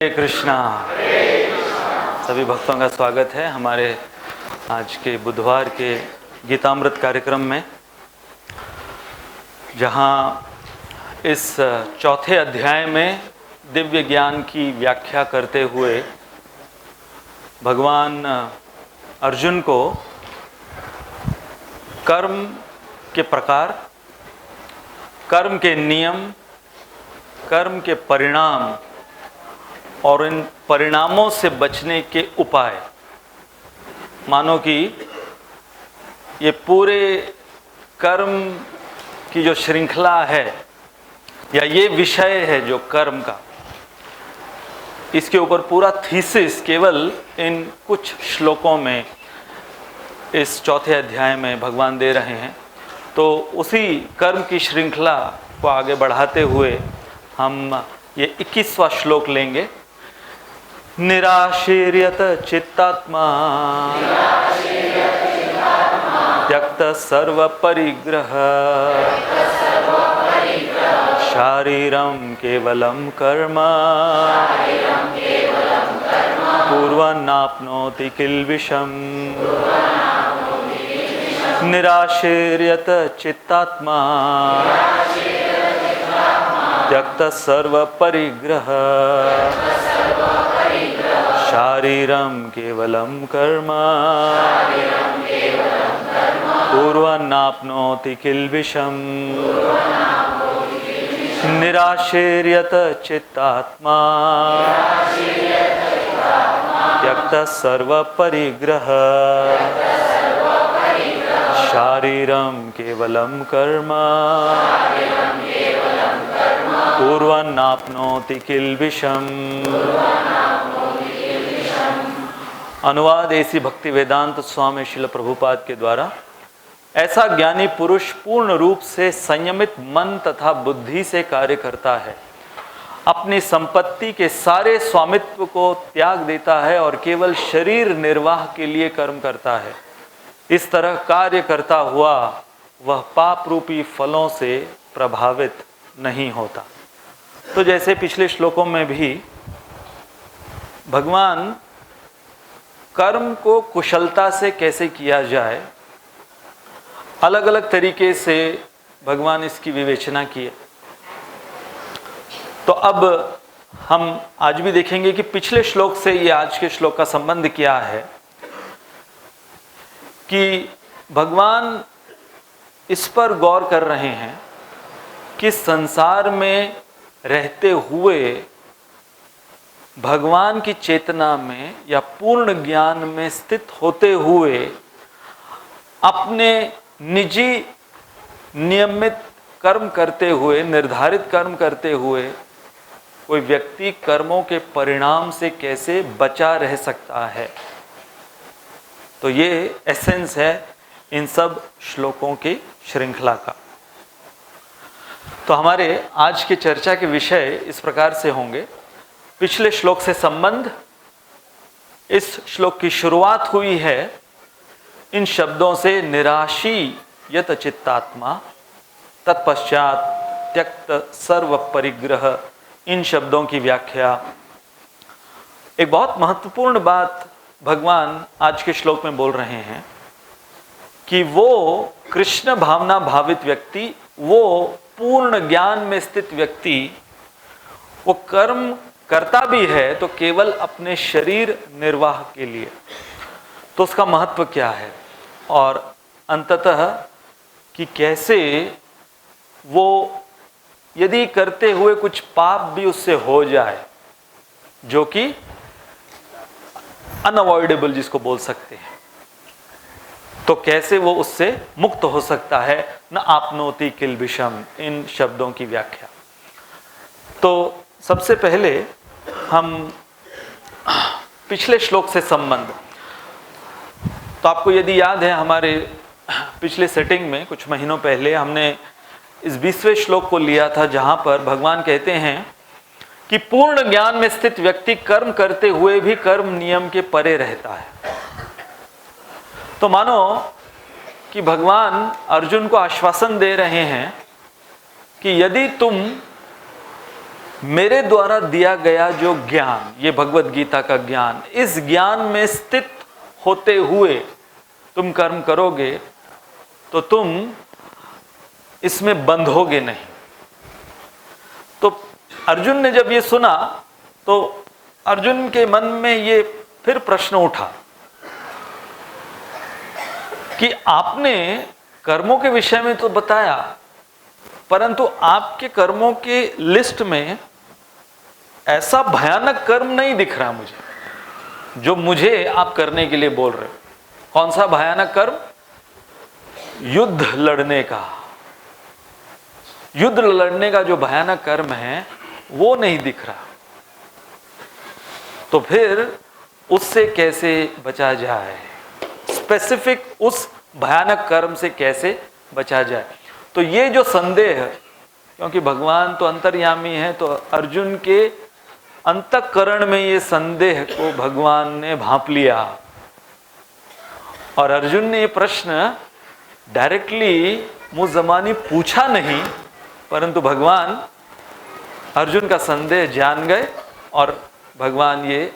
हरे कृष्णा। सभी भक्तों का स्वागत है हमारे आज के बुधवार के गीतामृत कार्यक्रम में, जहां इस चौथे अध्याय में दिव्य ज्ञान की व्याख्या करते हुए भगवान अर्जुन को कर्म के प्रकार, कर्म के नियम, कर्म के परिणाम और इन परिणामों से बचने के उपाय, मानो कि ये पूरे कर्म की जो श्रृंखला है या ये विषय है जो कर्म का, इसके ऊपर पूरा थीसिस केवल इन कुछ श्लोकों में इस चौथे अध्याय में भगवान दे रहे हैं। तो उसी कर्म की श्रृंखला को आगे बढ़ाते हुए हम ये 21वां श्लोक लेंगे। निराशीर्यत चित्तात्मा त्यक्त सर्व परिग्रह शारीरम केवलम कर्म पूर्वन्नाप्नोति किल्बिषम्। निराशीर्यत चित्तात्मा त्यक्त सर्व परिग्रह शारीरम केवलम कर्म पूर्वन्नाप्नोति किल्बिषम्। निराशीर्यत चित्तात्मा त्यक्त सर्व परिग्रह शारीरम केवलम कर्म पूर्वन्नाप्नोति किल्बिषम्। अनुवाद ऐसी भक्ति वेदांत स्वामी श्रील प्रभुपाद के द्वारा। ऐसा ज्ञानी पुरुष पूर्ण रूप से संयमित मन तथा बुद्धि से कार्य करता है, अपनी संपत्ति के सारे स्वामित्व को त्याग देता है और केवल शरीर निर्वाह के लिए कर्म करता है। इस तरह कार्य करता हुआ वह पाप रूपी फलों से प्रभावित नहीं होता। तो जैसे पिछले श्लोकों में भी भगवान कर्म को कुशलता से कैसे किया जाए, अलग अलग तरीके से भगवान इसकी विवेचना किए। तो अब हम आज भी देखेंगे कि पिछले श्लोक से ये आज के श्लोक का संबंध क्या है, कि भगवान इस पर गौर कर रहे हैं कि संसार में रहते हुए भगवान की चेतना में या पूर्ण ज्ञान में स्थित होते हुए अपने निजी नियमित कर्म करते हुए, निर्धारित कर्म करते हुए कोई व्यक्ति कर्मों के परिणाम से कैसे बचा रह सकता है। तो ये एसेंस है इन सब श्लोकों की श्रृंखला का। तो हमारे आज की चर्चा के विषय इस प्रकार से होंगे। पिछले श्लोक से संबंध, इस श्लोक की शुरुआत हुई है इन शब्दों से, निराशी यत चित्तात्मा, तत्पश्चात त्यक्त सर्व परिग्रह। इन शब्दों की व्याख्या, एक बहुत महत्वपूर्ण बात भगवान आज के श्लोक में बोल रहे हैं कि वो कृष्ण भावना भावित व्यक्ति, वो पूर्ण ज्ञान में स्थित व्यक्ति, वो कर्म करता भी है तो केवल अपने शरीर निर्वाह के लिए। तो उसका महत्व क्या है और अंततः कि कैसे वो यदि करते हुए कुछ पाप भी उससे हो जाए, जो कि अनअवॉइडेबल जिसको बोल सकते हैं, तो कैसे वो उससे मुक्त हो सकता है। न आपनोति किल्बिषम्, इन शब्दों की व्याख्या। तो सबसे पहले हम पिछले श्लोक से संबंध, तो आपको यदि याद है हमारे पिछले सेटिंग में कुछ महीनों पहले हमने इस 20वें श्लोक को लिया था, जहां पर भगवान कहते हैं कि पूर्ण ज्ञान में स्थित व्यक्ति कर्म करते हुए भी कर्म नियम के परे रहता है। तो मानो कि भगवान अर्जुन को आश्वासन दे रहे हैं कि यदि तुम मेरे द्वारा दिया गया जो ज्ञान, ये भगवत गीता का ज्ञान, इस ज्ञान में स्थित होते हुए तुम कर्म करोगे तो तुम इसमें बंधोगे नहीं। तो अर्जुन ने जब ये सुना तो अर्जुन के मन में ये फिर प्रश्न उठा कि आपने कर्मों के विषय में तो बताया, परंतु आपके कर्मों के लिस्ट में ऐसा भयानक कर्म नहीं दिख रहा मुझे जो मुझे आप करने के लिए बोल रहे हो। कौन सा भयानक कर्म? युद्ध लड़ने का। युद्ध लड़ने का जो भयानक कर्म है वो नहीं दिख रहा। तो फिर उससे कैसे बचा जाए, स्पेसिफिक उस भयानक कर्म से कैसे बचा जाए। तो ये जो संदेह, क्योंकि भगवान तो अंतर्यामी है, तो अर्जुन के अंतःकरण में ये संदेह को भगवान ने भांप लिया और अर्जुन ने ये प्रश्न डायरेक्टली मुँह ज़बानी पूछा नहीं, परंतु भगवान अर्जुन का संदेह जान गए और भगवान ये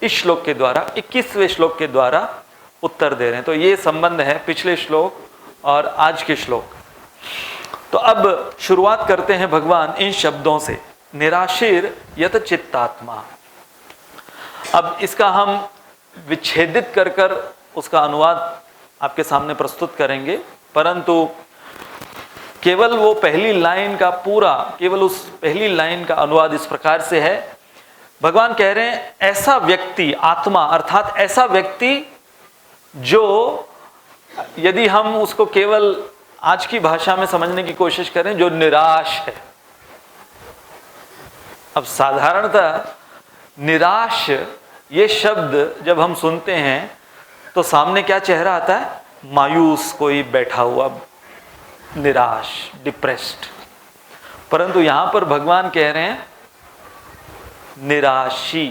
इस श्लोक के द्वारा, 21वें श्लोक के द्वारा उत्तर दे रहे हैं। तो ये संबंध है पिछले श्लोक और आज के श्लोक। तो अब शुरुआत करते हैं भगवान इन शब्दों से, निराशीर यत चित्तात्मा। अब इसका हम विच्छेदित कर कर उसका अनुवाद आपके सामने प्रस्तुत करेंगे, परंतु केवल वो पहली लाइन का पूरा, केवल उस पहली लाइन का अनुवाद इस प्रकार से है। भगवान कह रहे हैं ऐसा व्यक्ति, आत्मा अर्थात ऐसा व्यक्ति जो, यदि हम उसको केवल आज की भाषा में समझने की कोशिश करें, जो निराश है। अब साधारणतः निराश ये शब्द जब हम सुनते हैं तो सामने क्या चेहरा आता है? मायूस कोई बैठा हुआ, निराश, डिप्रेस्ड। परंतु यहां पर भगवान कह रहे हैं निराशी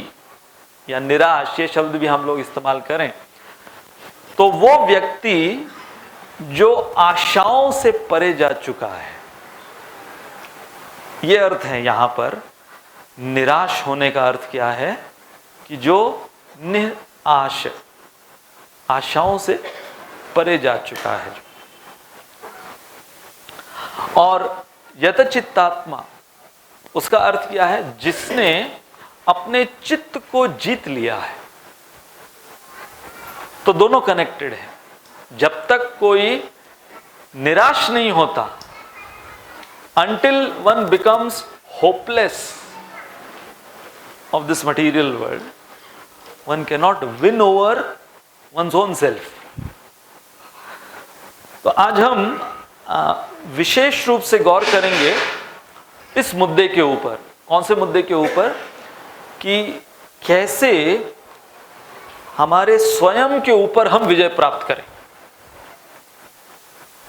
या निराश, ये शब्द भी हम लोग इस्तेमाल करें तो वो व्यक्ति जो आशाओं से परे जा चुका है, ये अर्थ है यहां पर। निराश होने का अर्थ क्या है? कि जो निराश, आशाओं से परे जा चुका है। और यतचित्तात्मा, उसका अर्थ क्या है? जिसने अपने चित्त को जीत लिया है। तो दोनों कनेक्टेड है। जब तक कोई निराश नहीं होता, until one becomes hopeless of this material world, one cannot win over one's own self. तो आज हम विशेष रूप से गौर करेंगे इस मुद्दे के ऊपर। कौन से मुद्दे के ऊपर? कि कैसे हमारे स्वयं के ऊपर हम विजय प्राप्त करें।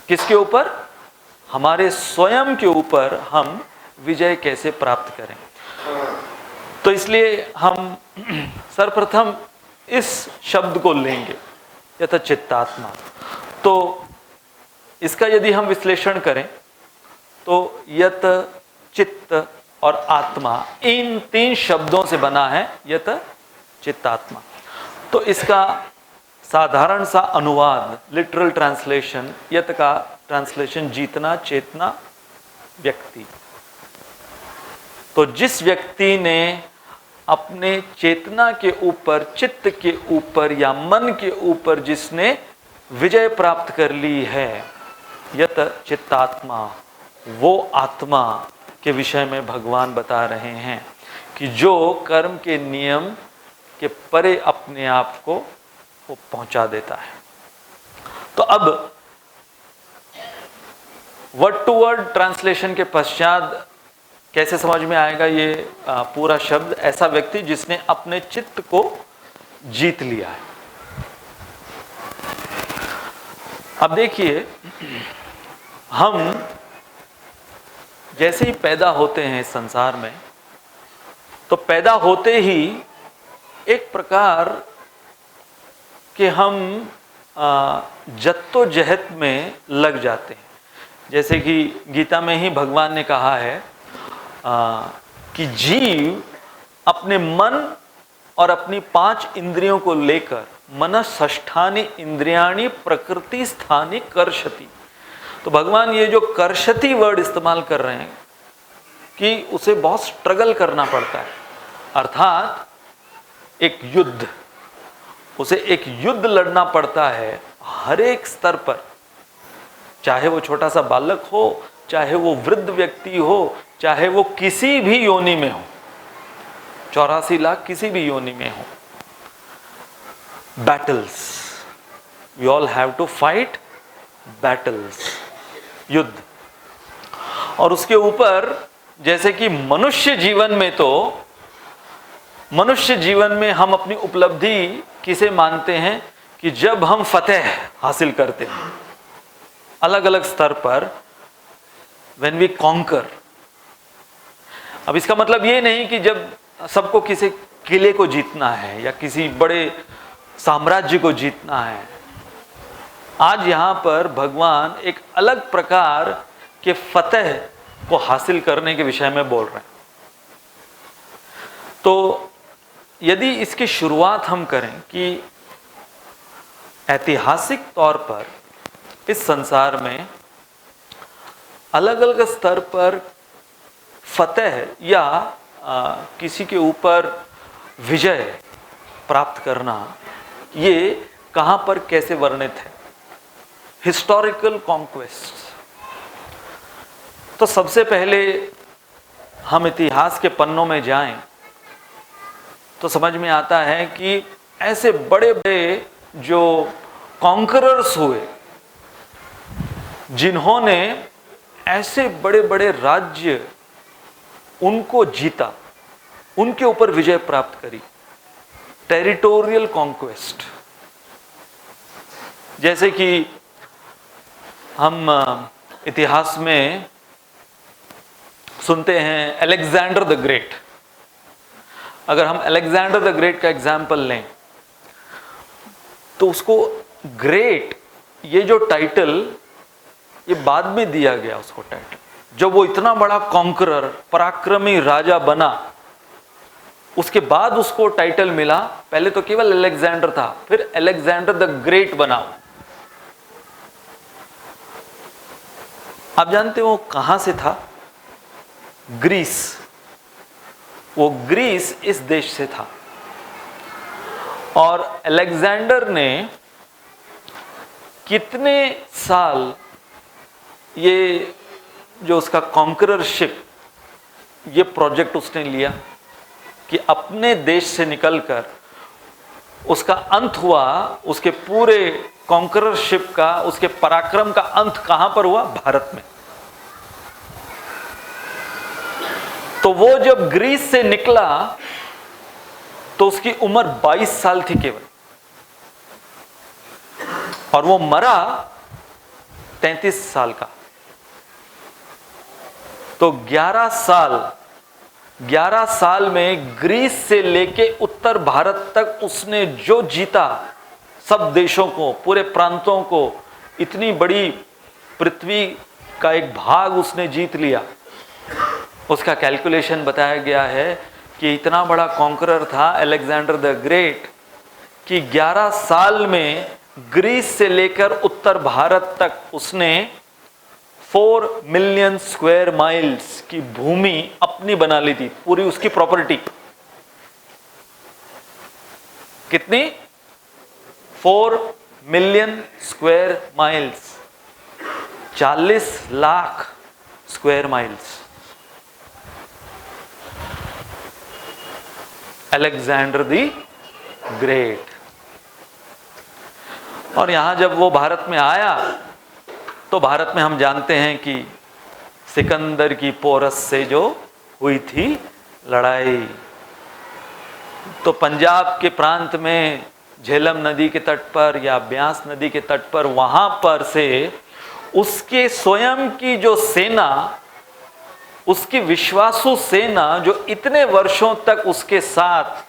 किसके ऊपर? हमारे स्वयं के ऊपर हम विजय कैसे प्राप्त करें। तो इसलिए हम सर्वप्रथम इस शब्द को लेंगे, यथा चित्तात्मा। तो इसका यदि हम विश्लेषण करें तो यत, चित्त और आत्मा, इन तीन शब्दों से बना है यत चित्तात्मा। तो इसका साधारण सा अनुवाद, लिटरल ट्रांसलेशन, यत का ट्रांसलेशन जीतना, चेतना, व्यक्ति। तो जिस व्यक्ति ने अपने चेतना के ऊपर, चित्त के ऊपर या मन के ऊपर जिसने विजय प्राप्त कर ली है, यत चित्तात्मा, वो आत्मा के विषय में भगवान बता रहे हैं कि जो कर्म के नियम के परे अपने आप को वो पहुंचा देता है। तो अब वर्ड टू वर्ड ट्रांसलेशन के पश्चात कैसे समझ में आएगा ये पूरा शब्द? ऐसा व्यक्ति जिसने अपने चित्त को जीत लिया है। अब देखिए, हम जैसे ही पैदा होते हैं इस संसार में, तो पैदा होते ही एक प्रकार के हम जद्दोजहद में लग जाते हैं। जैसे कि गीता में ही भगवान ने कहा है कि जीव अपने मन और अपनी 5 इंद्रियों को लेकर मनःषष्ठानि इंद्रियाणि प्रकृति स्थानि कर्षति। तो भगवान ये जो कर्षति वर्ड इस्तेमाल कर रहे हैं कि उसे बहुत स्ट्रगल करना पड़ता है, अर्थात एक युद्ध, उसे एक युद्ध लड़ना पड़ता है हर एक स्तर पर, चाहे वो छोटा सा बालक हो, चाहे वो वृद्ध व्यक्ति हो, चाहे वो किसी भी योनि में हो, 84 लाख किसी भी योनि में हो। Battles, we all have to fight battles, युद्ध। और उसके ऊपर जैसे कि मनुष्य जीवन में, तो मनुष्य जीवन में हम अपनी उपलब्धि किसे मानते हैं कि जब हम फतेह हासिल करते हैं अलग अलग स्तर पर, व्हेन वी कॉन्कर। अब इसका मतलब ये नहीं कि जब सबको किसी किले को जीतना है या किसी बड़े साम्राज्य को जीतना है। आज यहां पर भगवान एक अलग प्रकार के फतेह को हासिल करने के विषय में बोल रहे हैं। तो यदि इसकी शुरुआत हम करें कि ऐतिहासिक तौर पर इस संसार में अलग अलग स्तर पर फतेह या किसी के ऊपर विजय प्राप्त करना, ये कहां पर कैसे वर्णित है, हिस्टोरिकल कॉन्क्वेस्ट। तो सबसे पहले हम इतिहास के पन्नों में जाएं तो समझ में आता है कि ऐसे बड़े बड़े जो कॉन्करर्स हुए, जिन्होंने ऐसे बड़े बड़े राज्य उनको जीता, उनके ऊपर विजय प्राप्त करी, टेरिटोरियल कॉन्क्वेस्ट। जैसे कि हम इतिहास में सुनते हैं अलेक्जेंडर द ग्रेट। अगर हम अलेक्जेंडर द ग्रेट का एग्जाम्पल लें तो उसको ग्रेट, ये जो टाइटल, ये बाद में दिया गया उसको टाइटल। जब वो इतना बड़ा कॉन्करर, पराक्रमी राजा बना, उसके बाद उसको टाइटल मिला। पहले तो केवल अलेक्जेंडर था, फिर अलेक्जेंडर द ग्रेट बना। आप जानते हो वो कहां से था? ग्रीस। वो ग्रीस इस देश से था। और अलेक्जेंडर ने कितने साल ये जो उसका कॉन्कररशिप, ये प्रोजेक्ट उसने लिया कि अपने देश से निकलकर उसका अंत हुआ, उसके पूरे कॉन्कररशिप का, उसके पराक्रम का अंत कहां पर हुआ? भारत में। तो वो जब ग्रीस से निकला तो उसकी उम्र 22 साल थी केवल, और वो मरा 33 साल का। तो 11 साल में ग्रीस से लेके उत्तर भारत तक उसने जो जीता, सब देशों को, पूरे प्रांतों को, इतनी बड़ी पृथ्वी का एक भाग उसने जीत लिया। उसका कैलकुलेशन बताया गया है कि इतना बड़ा कॉन्करर था अलेक्जेंडर द ग्रेट कि 11 साल में ग्रीस से लेकर उत्तर भारत तक उसने 4 मिलियन स्क्वायर माइल्स की भूमि अपनी बना ली थी, पूरी उसकी प्रॉपर्टी। कितनी? 4 million square miles, 40 lakh square miles. Alexander the great. और यहां जब वो भारत में आया तो भारत में हम जानते हैं कि सिकंदर की पोरस से जो हुई थी लड़ाई, तो पंजाब के प्रांत में झेलम नदी के तट पर या ब्यास नदी के तट पर, वहां पर से उसके स्वयं की जो सेना, उसकी विश्वासु सेना जो इतने वर्षों तक उसके साथ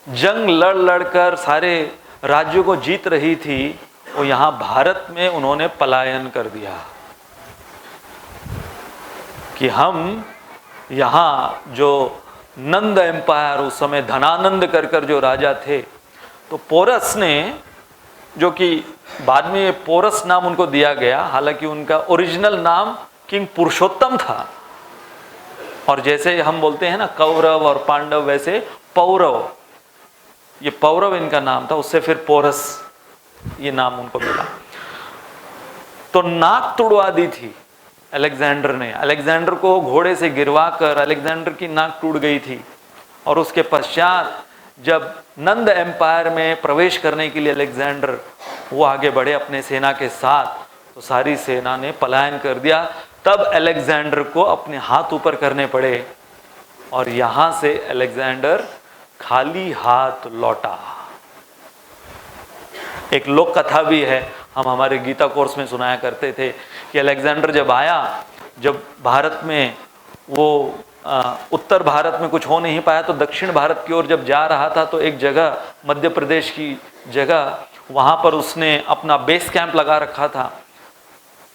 जंग लड़ लड़कर सारे राज्यों को जीत रही थी, वो यहां भारत में उन्होंने पलायन कर दिया कि हम यहाँ जो नंद एम्पायर, उस समय धनानंद कर जो राजा थे, तो पोरस ने, जो कि बाद में ये पोरस नाम उनको दिया गया, हालांकि उनका ओरिजिनल नाम किंग पुरुषोत्तम था। और जैसे हम बोलते हैं ना कौरव और पांडव, वैसे पौरव, ये पौरव इनका नाम था, उससे फिर पोरस ये नाम उनको मिला। तो नाक तुड़वा दी थी अलेक्जेंडर ने। अलेक्जेंडर को घोड़े से गिरवा कर अलेक्जेंडर की नाक टूट गई थी। और उसके पश्चात जब नंद एम्पायर में प्रवेश करने के लिए अलेक्जेंडर वो आगे बढ़े अपने सेना के साथ, तो सारी सेना ने पलायन कर दिया। तब अलेक्जेंडर को अपने हाथ ऊपर करने पड़े और यहां से अलेक्जेंडर खाली हाथ लौटा। एक लोक कथा भी है, हम हमारे गीता कोर्स में सुनाया करते थे कि अलेक्जेंडर जब आया, जब भारत में वो उत्तर भारत में कुछ हो नहीं पाया, तो दक्षिण भारत की ओर जब जा रहा था, तो एक जगह मध्य प्रदेश की जगह, वहां पर उसने अपना बेस कैंप लगा रखा था।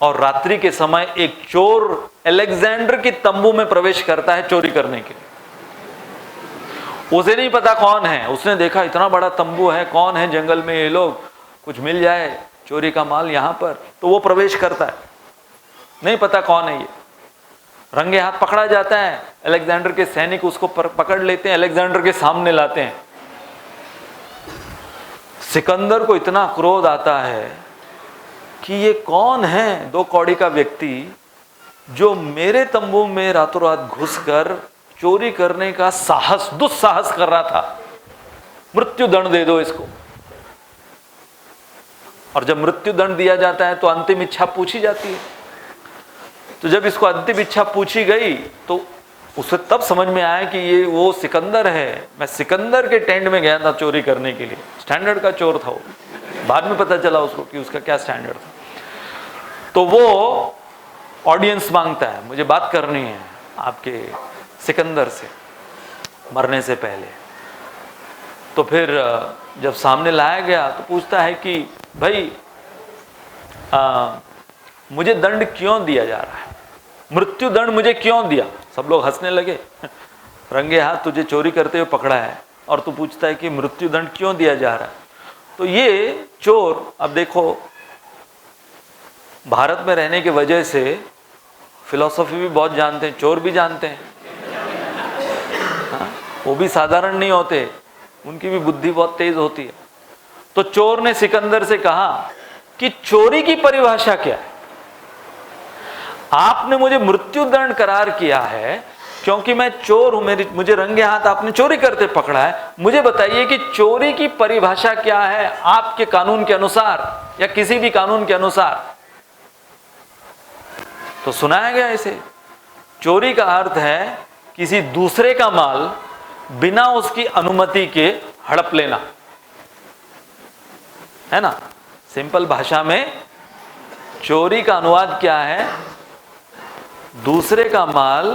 और रात्रि के समय एक चोर अलेक्जेंडर की तंबू में प्रवेश करता है चोरी करने के लिए। उसे नहीं पता कौन है, उसने देखा इतना बड़ा तंबू है, कौन है जंगल में ये लोग, कुछ मिल जाए चोरी का माल यहां पर, तो वो प्रवेश करता है, नहीं पता कौन है ये। रंगे हाथ पकड़ा जाता है, अलेक्जेंडर के सैनिक उसको पकड़ लेते हैं, अलेक्जेंडर के सामने लाते हैं। सिकंदर को इतना क्रोध आता है कि ये कौन है 2 कौड़ी का व्यक्ति जो मेरे तंबू में रातों रात घुसकर चोरी करने का साहस, दुस्साहस कर रहा था, मृत्यु दंड दे दो इसको। और जब मृत्यु दंड दिया जाता है तो अंतिम इच्छा पूछी जाती है। तो जब इसको अंतिम इच्छा पूछी गई तो उसे तब समझ में आया कि ये वो सिकंदर है। मैं सिकंदर के टेंट में गया था चोरी करने के लिए, स्टैंडर्ड का चोर था वो। बाद में पता चला उसको कि उसका क्या स्टैंडर्ड था। तो वो ऑडियंस मांगता है, मुझे बात करनी है आपके सिकंदर से मरने से पहले। तो फिर जब सामने लाया गया तो पूछता है कि भाई मुझे दंड क्यों दिया जा रहा है, मृत्यु दंड मुझे क्यों दिया। सब लोग हंसने लगे, रंगे हाथ तुझे चोरी करते हुए पकड़ा है और तू पूछता है कि मृत्यु दंड क्यों दिया जा रहा है। तो ये चोर, अब देखो भारत में रहने की वजह से फिलॉसफी भी बहुत जानते हैं, चोर भी जानते हैं। हाँ? वो भी साधारण नहीं होते, उनकी भी बुद्धि बहुत तेज होती है। तो चोर ने सिकंदर से कहा कि चोरी की परिभाषा क्या है। आपने मुझे मृत्यु दंड करार किया है क्योंकि मैं चोर हूं, मुझे रंगे हाथ आपने चोरी करते पकड़ा है। मुझे बताइए कि चोरी की परिभाषा क्या है आपके कानून के अनुसार या किसी भी कानून के अनुसार। तो सुनाया गया इसे, चोरी का अर्थ है किसी दूसरे का माल बिना उसकी अनुमति के हड़प लेना, है ना। सिंपल भाषा में चोरी का अनुवाद क्या है, दूसरे का माल,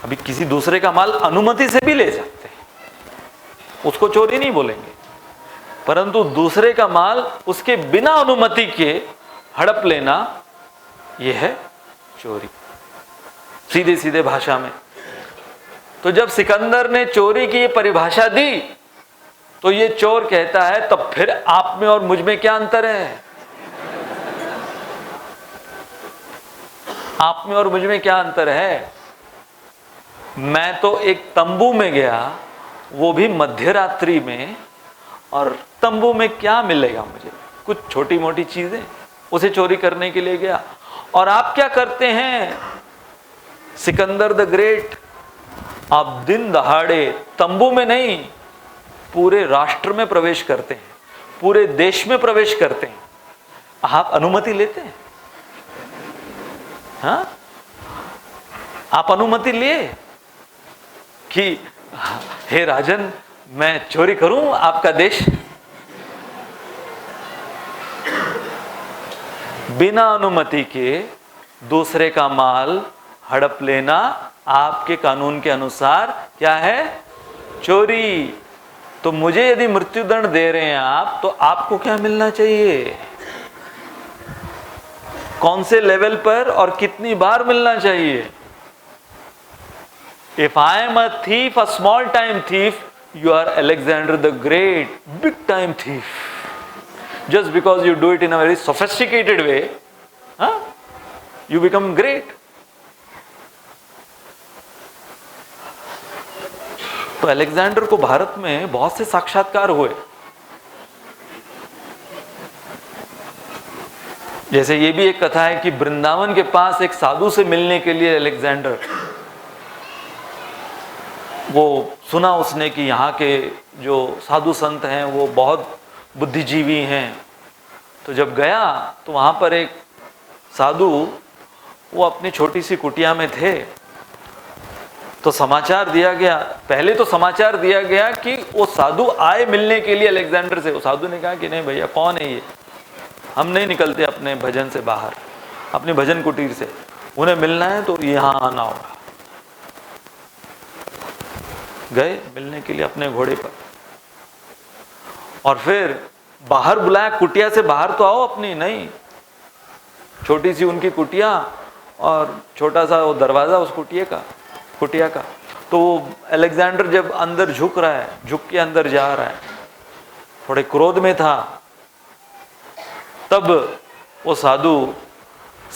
अभी किसी दूसरे का माल अनुमति से भी ले सकते हैं, उसको चोरी नहीं बोलेंगे, परंतु दूसरे का माल उसके बिना अनुमति के हड़प लेना, यह है चोरी, सीधे सीधे भाषा में। तो जब सिकंदर ने चोरी की ये परिभाषा दी तो ये चोर कहता है तब फिर आप में और मुझ में क्या अंतर है, आप में और मुझ में क्या अंतर है। मैं तो एक तंबू में गया, वो भी मध्य रात्रि में, और तंबू में क्या मिलेगा मुझे, कुछ छोटी मोटी चीजें, उसे चोरी करने के लिए गया। और आप क्या करते हैं सिकंदर द ग्रेट, आप दिन दहाड़े तंबू में नहीं पूरे राष्ट्र में प्रवेश करते हैं, पूरे देश में प्रवेश करते हैं, आप अनुमति लेते हैं। हाँ, आप अनुमति लिए कि हे राजन मैं चोरी करूं आपका देश। बिना अनुमति के दूसरे का माल हड़प लेना आपके कानून के अनुसार क्या है, चोरी। तो मुझे यदि मृत्युदंड दे रहे हैं आप, तो आपको क्या मिलना चाहिए, कौन से लेवल पर और कितनी बार मिलना चाहिए। If I am a thief, a small time thief, you are Alexander the Great, big time thief. Just because you do it in a very sophisticated way, you become great. तो Alexander को भारत में बहुत से साक्षात्कार हुए। जैसे ये भी एक कथा है कि वृंदावन के पास एक साधु से मिलने के लिए अलेक्जेंडर, वो सुना उसने कि यहाँ के जो साधु संत हैं वो बहुत बुद्धिजीवी हैं। तो जब गया तो वहाँ पर एक साधु, वो अपनी छोटी सी कुटिया में थे। तो समाचार दिया गया, पहले तो समाचार दिया गया कि वो साधु आए मिलने के लिए अलेक्जेंडर से। वो साधु ने कहा कि नहीं भैया, कौन है ये, हम नहीं निकलते अपने भजन से बाहर, अपनी भजन कुटीर से, उन्हें मिलना है तो यहाँ आना होगा। गए मिलने के लिए अपने घोड़े पर, और फिर बाहर बुलाया, कुटिया से बाहर तो आओ अपनी। नहीं, छोटी सी उनकी कुटिया और छोटा सा वो दरवाजा उस कुटिया का। तो अलेक्जेंडर जब अंदर झुक रहा है, झुक के अंदर जा रहा है, थोड़े क्रोध में था, तब वो साधु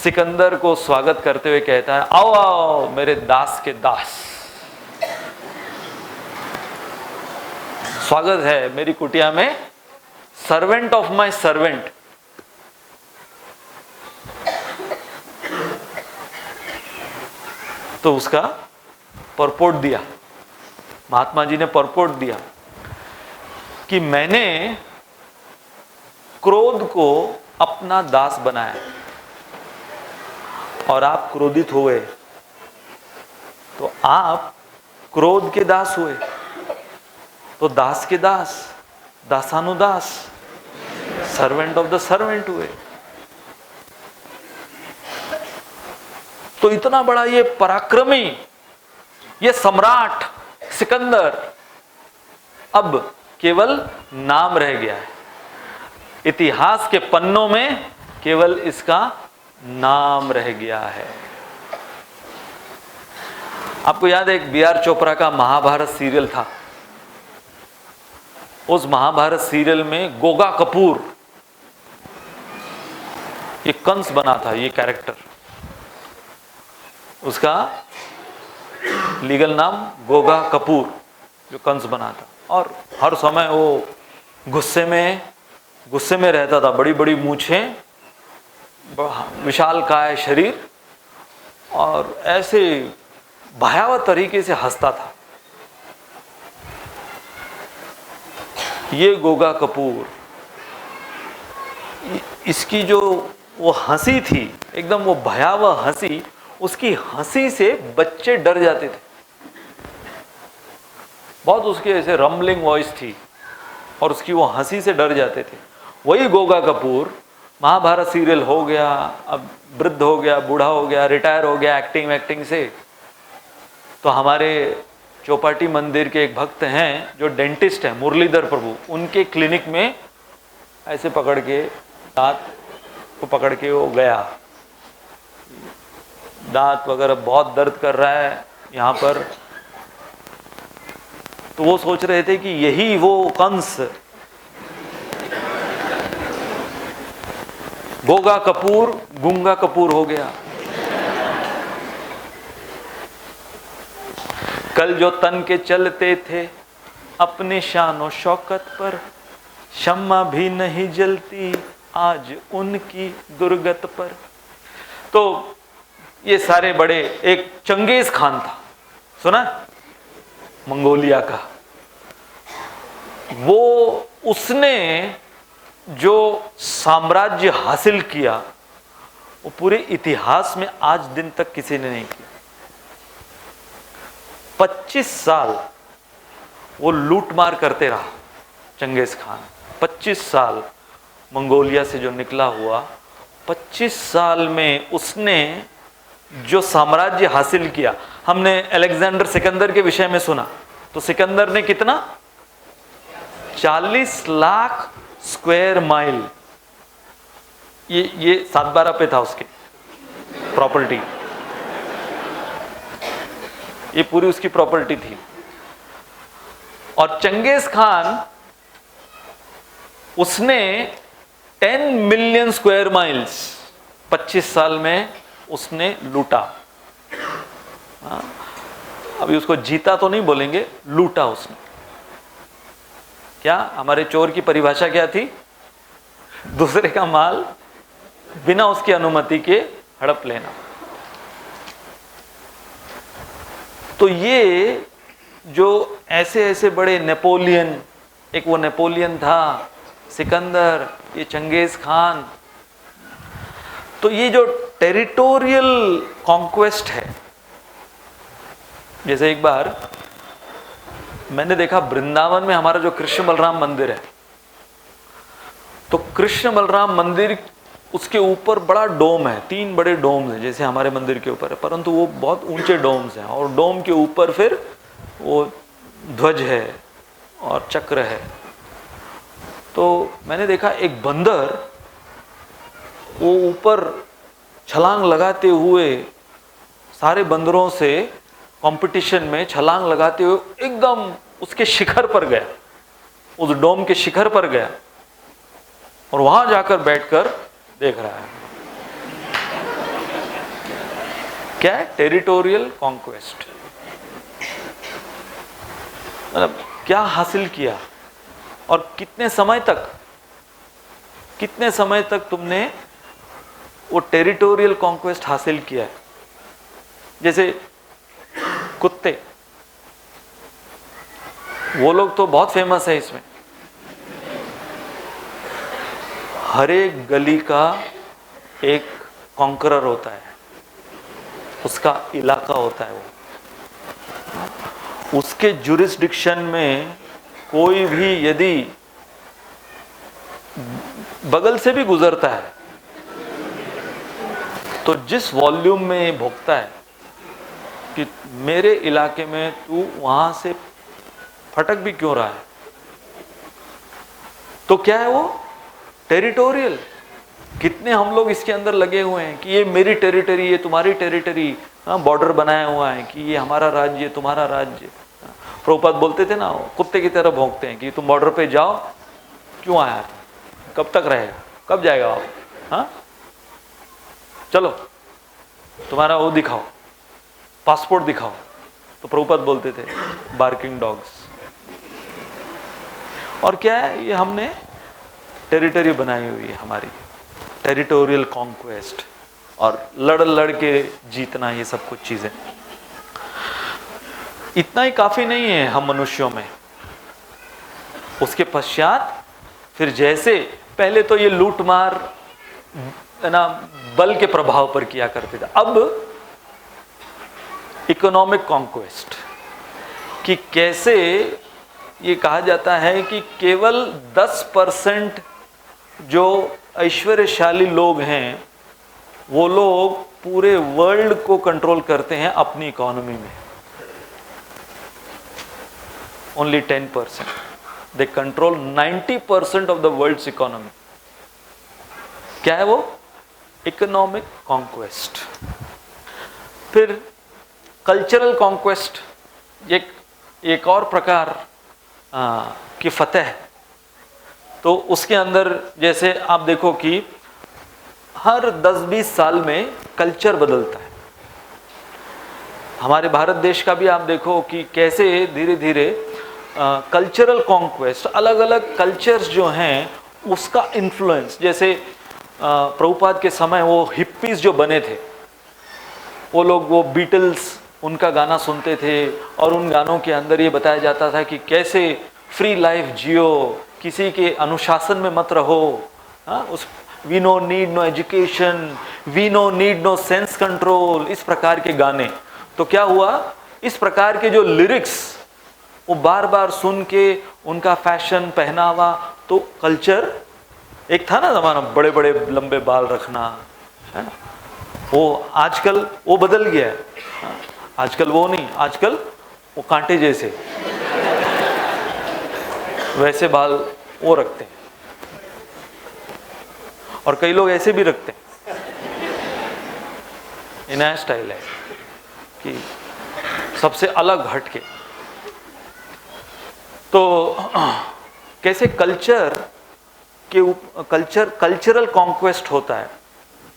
सिकंदर को स्वागत करते हुए कहता है, आओ आओ मेरे दास के दास, स्वागत है मेरी कुटिया में, सर्वेंट ऑफ माय सर्वेंट। तो उसका परपोर्ट दिया, महात्मा जी ने परपोर्ट दिया कि मैंने क्रोध को अपना दास बनाया और आप क्रोधित हुए, तो आप क्रोध के दास हुए, तो दास के दास, दासानुदास, सर्वेंट ऑफ द सर्वेंट हुए। तो इतना बड़ा ये पराक्रमी, ये सम्राट सिकंदर अब केवल नाम रह गया है, इतिहास के पन्नों में केवल इसका नाम रह गया है। आपको याद है एक B.R. चोपड़ा का महाभारत सीरियल था। उस महाभारत सीरियल में गोगा कपूर, ये कंस बना था, ये कैरेक्टर, उसका लीगल नाम गोगा कपूर, जो कंस बना था। और हर समय वो गुस्से में रहता था, बड़ी बड़ी मूछें, विशालकाय शरीर, और ऐसे भयावह तरीके से हंसता था। ये गोगा कपूर, इसकी जो वो हंसी थी, एकदम वो भयावह हंसी, उसकी हंसी से बच्चे डर जाते थे। बहुत उसकी ऐसे रम्बलिंग वॉइस थी और उसकी वो हंसी से डर जाते थे। वही गोगा कपूर महाभारत सीरियल हो गया, अब वृद्ध हो गया, बूढ़ा हो गया, रिटायर हो गया एक्टिंग से। तो हमारे चौपाटी मंदिर के एक भक्त हैं जो डेंटिस्ट हैं, मुरलीधर प्रभु, उनके क्लिनिक में ऐसे पकड़ के, दांत को पकड़ के वो गया, दांत वगैरह बहुत दर्द कर रहा है यहाँ पर। तो वो सोच रहे थे कि यही वो कंस गोगा कपूर गूंगा कपूर हो गया। कल जो तन के चलते थे अपनी शान शौकत पर, शम्मा भी नहीं जलती आज उनकी दुर्गत पर। तो ये सारे बड़े, एक चंगेज खान था, सुना, मंगोलिया का, वो उसने जो साम्राज्य हासिल किया वो पूरे इतिहास में आज दिन तक किसी ने नहीं किया। 25 साल वो लूटमार करते रहा चंगेज खान। 25 साल मंगोलिया से जो निकला हुआ, 25 साल में उसने जो साम्राज्य हासिल किया। हमने अलेक्जेंडर सिकंदर के विषय में सुना, तो सिकंदर ने कितना, 40 लाख स्क्वायर माइल, ये 7/12 पे था उसकी प्रॉपर्टी। ये पूरी उसकी प्रॉपर्टी थी। और चंगेज खान उसने 10 मिलियन स्क्वायर माइल्स 25 साल में उसने लूटा। अभी उसको जीता तो नहीं बोलेंगे, लूटा उसने। क्या हमारे चोर की परिभाषा क्या थी? दूसरे का माल बिना उसकी अनुमति के हड़प लेना। तो ये जो ऐसे ऐसे बड़े नेपोलियन, एक वो नेपोलियन था, सिकंदर, ये चंगेज खान, तो ये जो टेरिटोरियल कॉन्क्वेस्ट है, जैसे एक बार मैंने देखा वृंदावन में हमारा जो कृष्ण बलराम मंदिर है, तो कृष्ण बलराम मंदिर उसके ऊपर बड़ा डोम है, 3 बड़े डोम्स हैं जैसे हमारे मंदिर के ऊपर है, परंतु वो बहुत ऊंचे डोम्स हैं। और डोम के ऊपर फिर वो ध्वज है और चक्र है। तो मैंने देखा एक बंदर वो ऊपर छलांग लगाते हुए, सारे बंदरों से कंपटीशन में छलांग लगाते हुए एकदम उसके शिखर पर गया, उस डोम के शिखर पर गया और वहां जाकर बैठकर देख रहा है। क्या है? Territorial conquest. मतलब क्या हासिल किया और कितने समय तक तुमने वो टेरिटोरियल कॉन्क्वेस्ट हासिल किया है। जैसे कुत्ते, वो लोग तो बहुत फेमस है इसमें। हर एक गली का एक कॉन्करर होता है, उसका इलाका होता है। वो उसके जुरिस्डिक्शन में कोई भी यदि बगल से भी गुजरता है तो जिस वॉल्यूम में ये भोगता है कि मेरे इलाके में तू वहां से फटक भी क्यों रहा है, तो क्या है वो? टेरिटोरियल। कितने हम लोग इसके अंदर लगे हुए हैं कि ये मेरी टेरिटरी, ये तुम्हारी टेरिटरी, बॉर्डर बनाया हुआ है कि ये हमारा राज्य, तुम्हारा राज्य। प्रभुपाद बोलते थे ना, कुत्ते की तरह भौंकते हैं कि तुम बॉर्डर पे जाओ, क्यों आया, कब तक रहेगा, कब जाएगा आप, हाँ चलो तुम्हारा वो दिखाओ, पासपोर्ट दिखाओ। तो प्रभुपाद बोलते थे बार्किंग डॉग्स। और क्या है, ये हमने टेरिटरी बनाई हुई है हमारी, टेरिटोरियल कॉन्क्वेस्ट, और लड़ के जीतना, ये सब कुछ चीजें। इतना ही काफी नहीं है हम मनुष्यों में। उसके पश्चात फिर जैसे पहले तो ये लूट मार है ना, बल के प्रभाव पर किया करते थे, अब इकोनॉमिक कॉन्क्वेस्ट कि कैसे ये कहा जाता है कि केवल 10% जो ऐश्वर्यशाली लोग हैं वो लोग पूरे वर्ल्ड को कंट्रोल करते हैं अपनी इकोनॉमी में। Only 10%, they control 90% of the world's economy. क्या है वो? Economic conquest. फिर कल्चरल कॉन्क्वेस्ट, एक और प्रकार की फतह। तो उसके अंदर जैसे आप देखो कि हर 10-20 साल में कल्चर बदलता है। हमारे भारत देश का भी आप देखो कि कैसे धीरे धीरे कल्चरल कॉन्क्वेस्ट, अलग अलग कल्चर्स जो हैं उसका इन्फ्लुएंस। जैसे प्रभुपाद के समय वो हिप्पीज जो बने थे, वो लोग वो बीटल्स, उनका गाना सुनते थे और उन गानों के अंदर ये बताया जाता था कि कैसे फ्री लाइफ जियो, किसी के अनुशासन में मत रहो। उस we no need no education, we no need no sense control, इस प्रकार के गाने। तो क्या हुआ, इस प्रकार के जो लिरिक्स वो बार बार सुन के उनका फैशन, पहनावा, तो कल्चर एक था ना जमाना, बड़े बड़े लंबे बाल रखना, है ना, वो आजकल वो बदल गया है। आजकल वो नहीं, आजकल वो कांटे जैसे वैसे बाल वो रखते हैं, और कई लोग ऐसे भी रखते हैं। ये नया स्टाइल है कि सबसे अलग हटके। तो कैसे कल्चरल कॉन्क्वेस्ट होता है,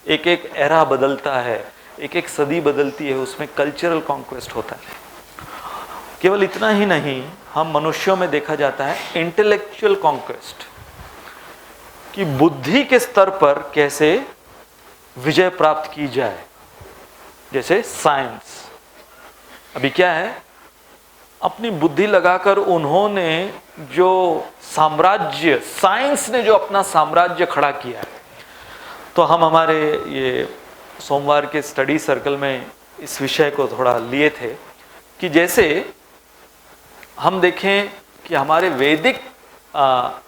एक एक एरा बदलता है, एक एक सदी बदलती है, उसमें कल्चरल कॉन्क्वेस्ट होता है। केवल इतना ही नहीं, हम मनुष्यों में देखा जाता है इंटेलेक्चुअल कॉन्क्वेस्ट, कि बुद्धि के स्तर पर कैसे विजय प्राप्त की जाए। जैसे साइंस, अभी क्या है, अपनी बुद्धि लगाकर उन्होंने जो साम्राज्य, साइंस ने जो अपना साम्राज्य खड़ा किया है। तो हम हमारे ये सोमवार के स्टडी सर्कल में इस विषय को थोड़ा लिए थे कि जैसे हम देखें कि हमारे वैदिक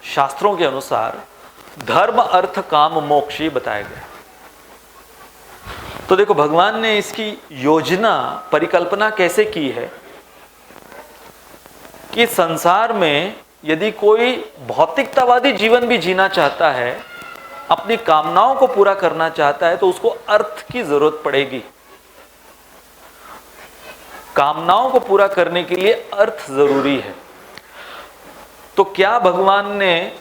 शास्त्रों के अनुसार धर्म अर्थ काम मोक्ष ये बताया गया। तो देखो भगवान ने इसकी योजना, परिकल्पना कैसे की है कि संसार में यदि कोई भौतिकतावादी जीवन भी जीना चाहता है, अपनी कामनाओं को पूरा करना चाहता है, तो उसको अर्थ की जरूरत पड़ेगी। कामनाओं को पूरा करने के लिए अर्थ जरूरी है। तो क्या भगवान ने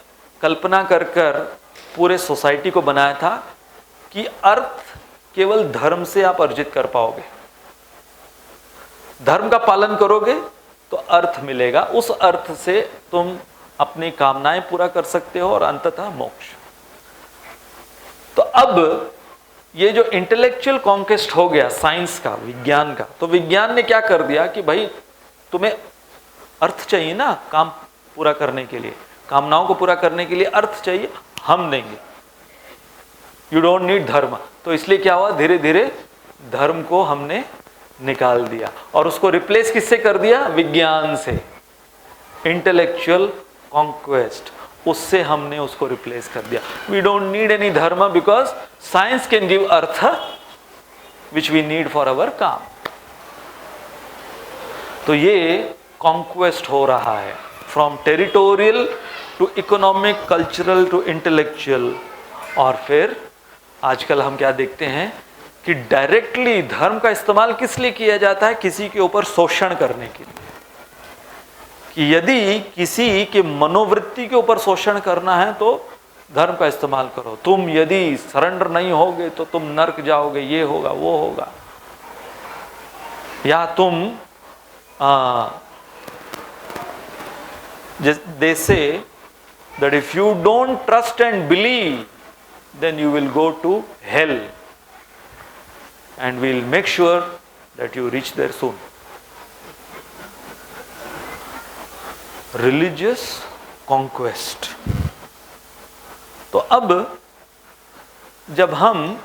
कल्पना कर पूरे सोसाइटी को बनाया था कि अर्थ केवल धर्म से आप अर्जित कर पाओगे, धर्म का पालन करोगे तो अर्थ मिलेगा, उस अर्थ से तुम अपनी कामनाएं पूरा कर सकते हो और अंततः मोक्ष। तो अब ये जो इंटेलेक्चुअल कॉन्क्वेस्ट हो गया साइंस का, विज्ञान का, तो विज्ञान ने क्या कर दिया कि भाई तुम्हें अर्थ चाहिए ना, काम पूरा करने के लिए, कामनाओं को पूरा करने के लिए अर्थ चाहिए, हम देंगे, यू डोंट नीड धर्म। तो इसलिए क्या हुआ, धीरे धीरे धर्म को हमने निकाल दिया और उसको रिप्लेस किससे कर दिया, विज्ञान से, इंटेलेक्चुअल कॉन्क्वेस्ट, उससे हमने उसको रिप्लेस कर दिया। We don't need any dharma because science can give artha which we need for our kama. तो ये कॉन्क्वेस्ट हो रहा है, from territorial to economic, cultural to intellectual. और फिर आजकल हम क्या देखते हैं कि डायरेक्टली धर्म का इस्तेमाल किस लिए किया जाता है, किसी के ऊपर शोषण करने के लिए, कि यदि किसी के मनोवृत्ति के ऊपर शोषण करना है तो धर्म का इस्तेमाल करो, तुम यदि सरेंडर नहीं होगे तो तुम नरक जाओगे, ये होगा वो होगा, या तुम they say that if you don't trust and believe, then you will go to hell, and we'll make sure that you reach there soon. Religious conquest. तो अब जब हम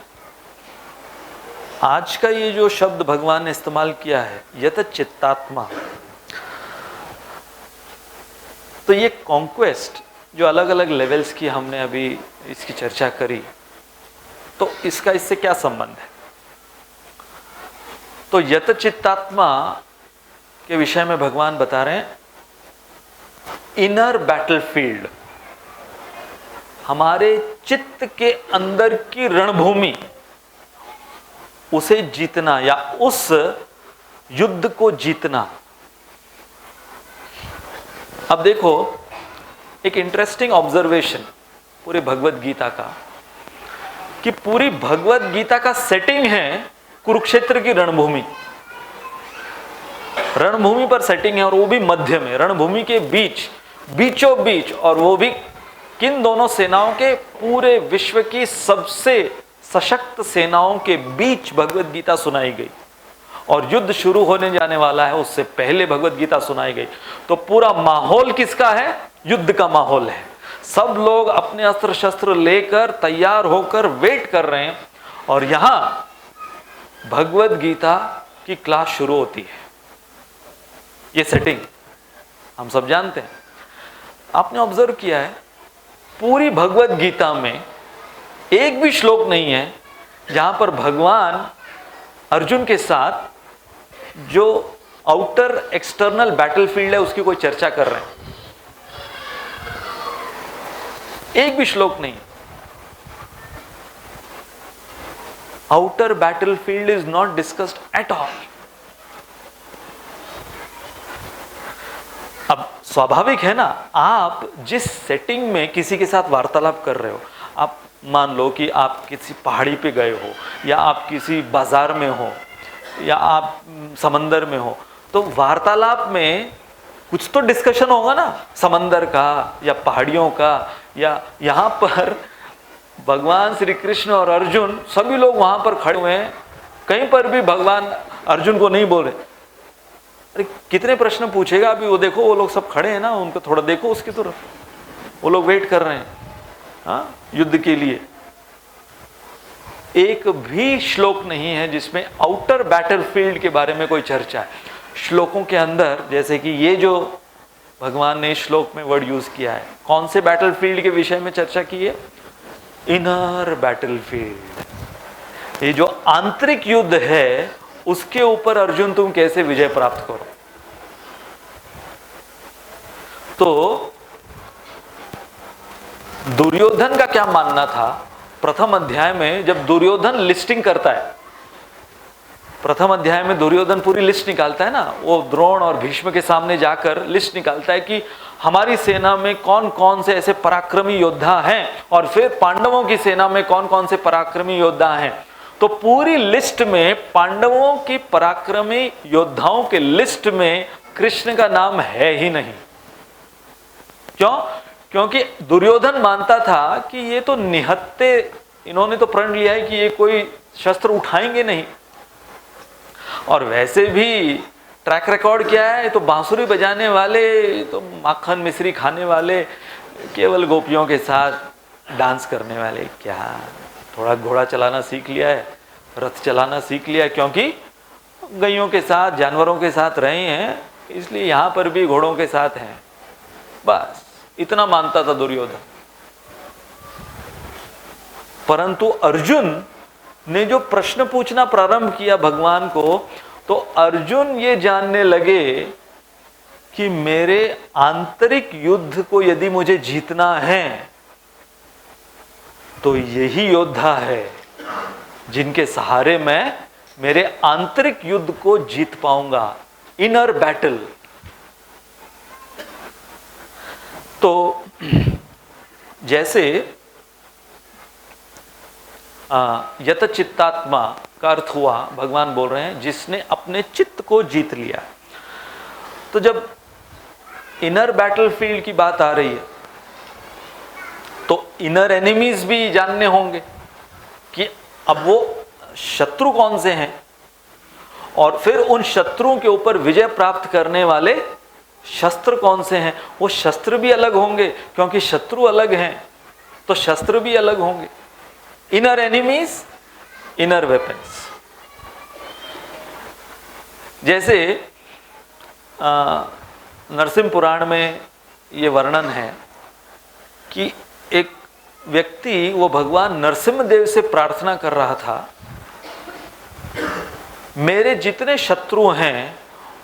आज का ये जो शब्द भगवान ने इस्तेमाल किया है, यत चित्तात्मा, तो ये कॉन्क्वेस्ट जो अलग अलग लेवल्स की हमने अभी इसकी चर्चा करी, तो इसका इससे क्या संबंध है। तो यत चित्तात्मा के विषय में भगवान बता रहे हैं, इनर बैटलफील्ड, हमारे चित्त के अंदर की रणभूमि, उसे जीतना या उस युद्ध को जीतना। अब देखो एक इंटरेस्टिंग ऑब्जर्वेशन पूरी भगवत गीता का, कि पूरी भगवत गीता का सेटिंग है कुरुक्षेत्र की रणभूमि, रणभूमि पर सेटिंग है, और वो भी मध्य में, रणभूमि के बीच, बीचों बीच, और वो भी किन दोनों सेनाओं के, पूरे विश्व की सबसे सशक्त सेनाओं के बीच भगवत गीता सुनाई गई, और युद्ध शुरू होने जाने वाला है उससे पहले भगवत गीता सुनाई गई। तो पूरा माहौल किसका है, युद्ध का माहौल है, सब लोग अपने अस्त्र शस्त्र लेकर तैयार होकर वेट कर रहे हैं, और यहां भगवत गीता की क्लास शुरू होती है। ये सेटिंग हम सब जानते हैं। आपने ऑब्जर्व किया है पूरी भगवत गीता में एक भी श्लोक नहीं है जहां पर भगवान अर्जुन के साथ जो आउटर एक्सटर्नल बैटलफील्ड है उसकी कोई चर्चा कर रहे हैं, एक भी श्लोक नहीं। Outer battlefield is not discussed at all. स्वाभाविक है ना, आप जिस सेटिंग में किसी के साथ वार्तालाप कर रहे हो, आप मान लो कि आप किसी पहाड़ी पे गए हो, या आप किसी बाजार में हो, या आप समंदर में हो, तो वार्तालाप में कुछ तो डिस्कशन होगा ना, समंदर का या पहाड़ियों का। या यहाँ पर भगवान श्री कृष्ण और अर्जुन सभी लोग वहां पर खड़े हुए हैं, कहीं पर भी भगवान अर्जुन को नहीं बोल रहे। अरे कितने प्रश्न पूछेगा अभी, वो देखो वो लोग सब खड़े हैं ना, उनको थोड़ा देखो उसकी तरफ, वो लोग वेट कर रहे हैं हाँ युद्ध के लिए। एक भी श्लोक नहीं है जिसमें आउटर बैटलफील्ड के बारे में कोई चर्चा है। श्लोकों के अंदर, जैसे कि ये जो भगवान ने श्लोक में वर्ड यूज किया है, कौन से बैटलफील्ड के विषय में चर्चा की है? Inner battlefield. ये जो आंतरिक युद्ध है उसके ऊपर अर्जुन तुम कैसे विजय प्राप्त करो। तो दुर्योधन का क्या मानना था? प्रथम अध्याय में जब दुर्योधन लिस्टिंग करता है, प्रथम अध्याय में दुर्योधन पूरी लिस्ट निकालता है ना, वो द्रोण और भीष्म के सामने जाकर लिस्ट निकालता है कि हमारी सेना में कौन कौन से ऐसे पराक्रमी योद्धा हैं, और फिर पांडवों की सेना में कौन कौन से पराक्रमी योद्धा हैं। तो पूरी लिस्ट में, पांडवों की पराक्रमी योद्धाओं के लिस्ट में कृष्ण का नाम है ही नहीं। क्यों? क्योंकि दुर्योधन मानता था कि ये तो निहत्ते, इन्होंने तो प्रण लिया है कि ये कोई शस्त्र उठाएंगे नहीं, और वैसे भी ट्रैक रिकॉर्ड क्या है, तो बांसुरी बजाने वाले, तो माखन मिश्री खाने वाले, केवल गोपियों के साथ डांस करने वाले, क्या थोड़ा घोड़ा चलाना सीख लिया है, रथ चलाना सीख लिया है, क्योंकि गैयों के साथ, जानवरों के साथ रहे हैं, इसलिए यहां पर भी घोड़ों के साथ हैं। बस इतना मानता था दुर्योधन। परंतु अर्जुन ने जो प्रश्न पूछना प्रारंभ किया भगवान को, तो अर्जुन ये जानने लगे कि मेरे आंतरिक युद्ध को यदि मुझे जीतना है तो यही योद्धा है जिनके सहारे मैं मेरे आंतरिक युद्ध को जीत पाऊंगा, इनर बैटल। तो जैसे यत चित्तात्मा का अर्थ हुआ, भगवान बोल रहे हैं जिसने अपने चित्त को जीत लिया। तो जब इनर बैटलफील्ड की बात आ रही है तो इनर एनिमीज भी जानने होंगे कि अब वो शत्रु कौन से हैं, और फिर उन शत्रुओं के ऊपर विजय प्राप्त करने वाले शस्त्र कौन से हैं। वो शस्त्र भी अलग होंगे, क्योंकि शत्रु अलग हैं तो शस्त्र भी अलग होंगे। Inner enemies, inner weapons. जैसे नरसिंह पुराण में ये वर्णन है कि एक व्यक्ति, वो भगवान नरसिंह देव से प्रार्थना कर रहा था, मेरे जितने शत्रु हैं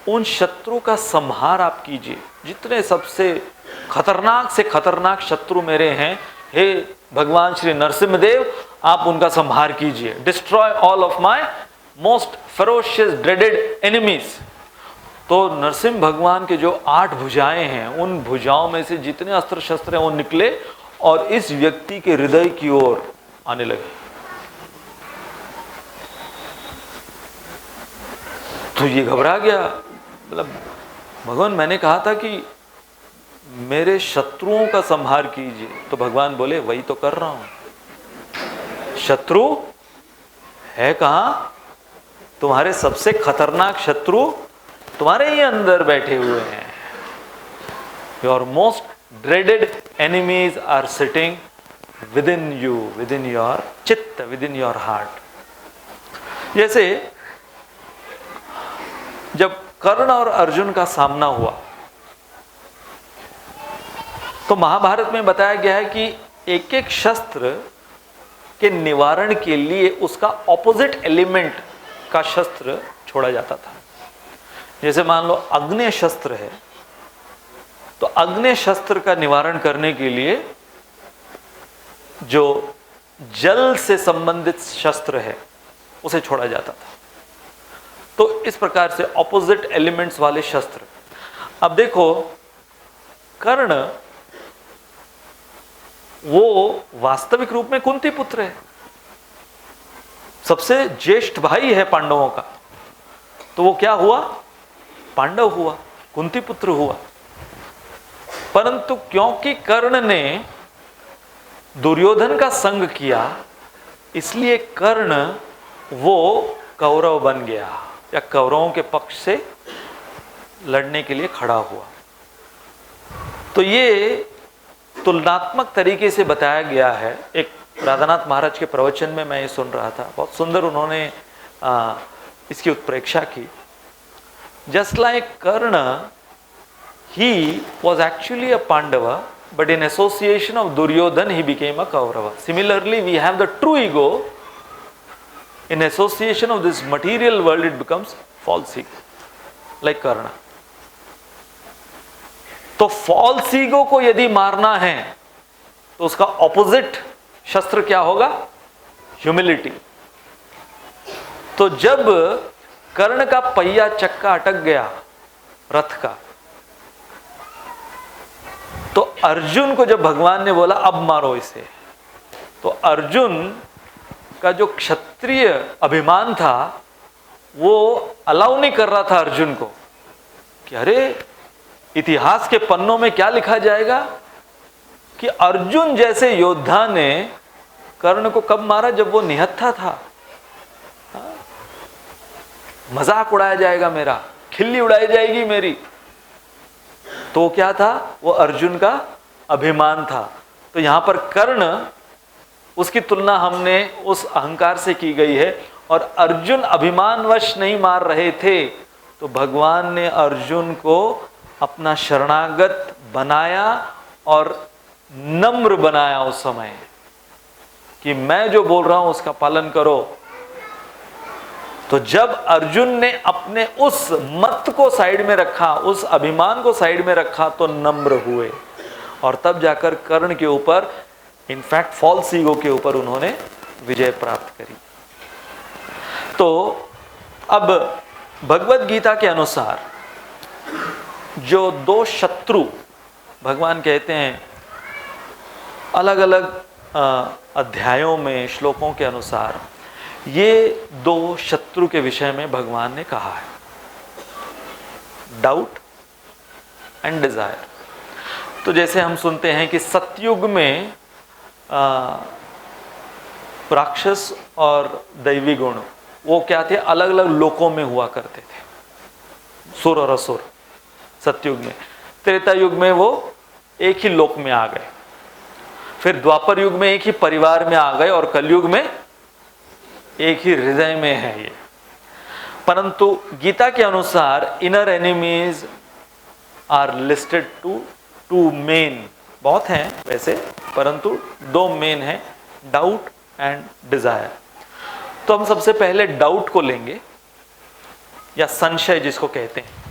उन शत्रु का संहार आप कीजिए, जितने सबसे खतरनाक से खतरनाक शत्रु मेरे हैं, हे भगवान श्री नरसिंह देव आप उनका संहार कीजिए। Destroy all of my most ferocious dreaded enemies. तो नरसिंह भगवान के जो 8 भुजाएं हैं, उन भुजाओं में से जितने अस्त्र शस्त्र हैं वो निकले और इस व्यक्ति के हृदय की ओर आने लगे। तो ये घबरा गया, मतलब भगवान मैंने कहा था कि मेरे शत्रुओं का संहार कीजिए, तो भगवान बोले वही तो कर रहा हूं। शत्रु है कहां? तुम्हारे सबसे खतरनाक शत्रु तुम्हारे ही अंदर बैठे हुए हैं। Your most dreaded enemies are sitting within you, within your chitta, within your heart. जैसे जब कर्ण और अर्जुन का सामना हुआ तो महाभारत में बताया गया है कि एक एक शस्त्र के निवारण के लिए उसका ऑपोजिट एलिमेंट का शस्त्र छोड़ा जाता था। जैसे मान लो अग्नि शस्त्र है, तो अग्नि शस्त्र का निवारण करने के लिए जो जल से संबंधित शस्त्र है उसे छोड़ा जाता था। तो इस प्रकार से ऑपोजिट एलिमेंट्स वाले शस्त्र। अब देखो कर्ण वो वास्तविक रूप में कुंती पुत्र है, सबसे ज्येष्ठ भाई है पांडवों का, तो वो क्या हुआ? पांडव हुआ, कुंती पुत्र हुआ। परंतु क्योंकि कर्ण ने दुर्योधन का संग किया, इसलिए कर्ण वो कौरव बन गया या कौरवों के पक्ष से लड़ने के लिए खड़ा हुआ। तो ये तुलनात्मक तरीके से बताया गया है। एक राधानाथ महाराज के प्रवचन में मैं ये सुन रहा था, बहुत सुंदर उन्होंने इसकी उत्प्रेक्षा की। Just like Karna, he was actually a Pandava, but in association of Duryodhan he became a Kaurava. Similarly, we have the true ego. In association of this material world, it becomes false ego, like Karna. तो false ego को यदि मारना है तो उसका opposite शस्त्र क्या होगा? ह्यूमिलिटी। तो जब कर्ण का पहिया चक्का अटक गया रथ का, तो अर्जुन को जब भगवान ने बोला अब मारो इसे, तो अर्जुन का जो क्षत्रिय अभिमान था वो अलाउ नहीं कर रहा था अर्जुन को कि अरे इतिहास के पन्नों में क्या लिखा जाएगा कि अर्जुन जैसे योद्धा ने कर्ण को कब मारा? जब वो निहत्था था। मजाक उड़ाया जाएगा मेरा, खिल्ली उड़ाई जाएगी मेरी। तो क्या था? वो अर्जुन का अभिमान था। तो यहां पर कर्ण, उसकी तुलना हमने उस अहंकार से की गई है, और अर्जुन अभिमानवश नहीं मार रहे थे, तो भगवान ने अर्जुन को अपना शरणागत बनाया और नम्र बनाया उस समय कि मैं जो बोल रहा हूं उसका पालन करो। तो जब अर्जुन ने अपने उस मत को साइड में रखा, उस अभिमान को साइड में रखा, तो नम्र हुए, और तब जाकर कर्ण के ऊपर, इनफैक्ट फॉल्स ईगो के ऊपर उन्होंने विजय प्राप्त करी। तो अब भगवत गीता के अनुसार जो दो शत्रु भगवान कहते हैं, अलग अलग अध्यायों में, श्लोकों के अनुसार ये दो शत्रु के विषय में भगवान ने कहा है, डाउट एंड डिजायर। तो जैसे हम सुनते हैं कि सतयुग में राक्षस और दैवी गुण वो क्या थे? अलग अलग लोकों में हुआ करते थे, सुर और असुर सतयुग में। त्रेता युग में वो एक ही लोक में आ गए, फिर द्वापर युग में एक ही परिवार में आ गए, और कलयुग में एक ही हृदय में है ये। परंतु गीता के अनुसार inner enemies are listed to men, बहुत हैं वैसे, परंतु दो मेन हैं, डाउट एंड डिजायर। तो हम सबसे पहले डाउट को लेंगे, या संशय जिसको कहते हैं।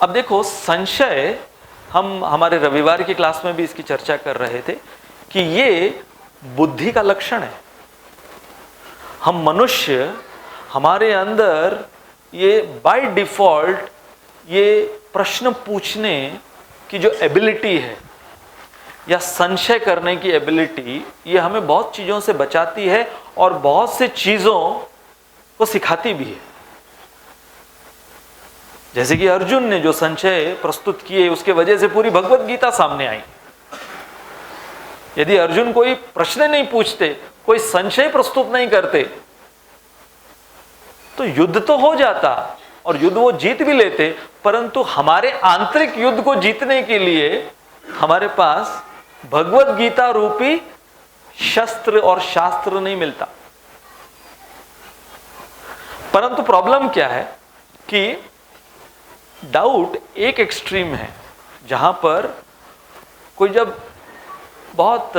अब देखो, संशय, हम हमारे रविवार की क्लास में भी इसकी चर्चा कर रहे थे कि ये बुद्धि का लक्षण है। हम मनुष्य, हमारे अंदर ये बाय डिफॉल्ट ये प्रश्न पूछने की जो एबिलिटी है, या संशय करने की एबिलिटी, ये हमें बहुत चीज़ों से बचाती है और बहुत से चीज़ों को सिखाती भी है। जैसे कि अर्जुन ने जो संशय प्रस्तुत किए, उसके वजह से पूरी भगवत गीता सामने आई। यदि अर्जुन कोई प्रश्न नहीं पूछते, कोई संशय प्रस्तुत नहीं करते, तो युद्ध तो हो जाता और युद्ध वो जीत भी लेते, परंतु हमारे आंतरिक युद्ध को जीतने के लिए हमारे पास भगवत गीता रूपी शस्त्र और शास्त्र नहीं मिलता। परंतु प्रॉब्लम क्या है कि डाउट एक एक्सट्रीम है, जहां पर कोई जब बहुत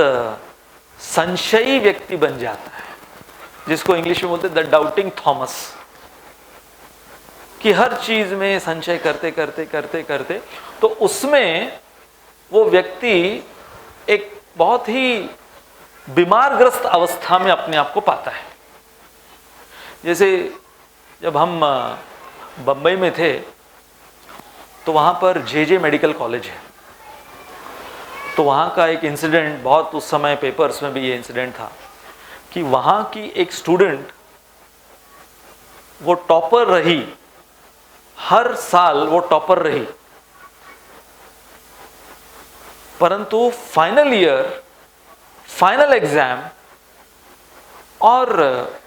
संशयी व्यक्ति बन जाता है, जिसको इंग्लिश में बोलते हैं द डाउटिंग थॉमस, कि हर चीज में संशय करते करते करते करते, तो उसमें वो व्यक्ति एक बहुत ही बीमारग्रस्त अवस्था में अपने आप को पाता है। जैसे जब हम बंबई में थे, तो वहाँ पर जे मेडिकल कॉलेज है। तो वहाँ का एक इंसिडेंट, बहुत उस समय पेपर्स में भी ये इंसिडेंट था कि वहाँ की एक स्टूडेंट वो टॉपर रही, हर साल वो टॉपर रही, परंतु फाइनल ईयर, फाइनल एग्जाम, और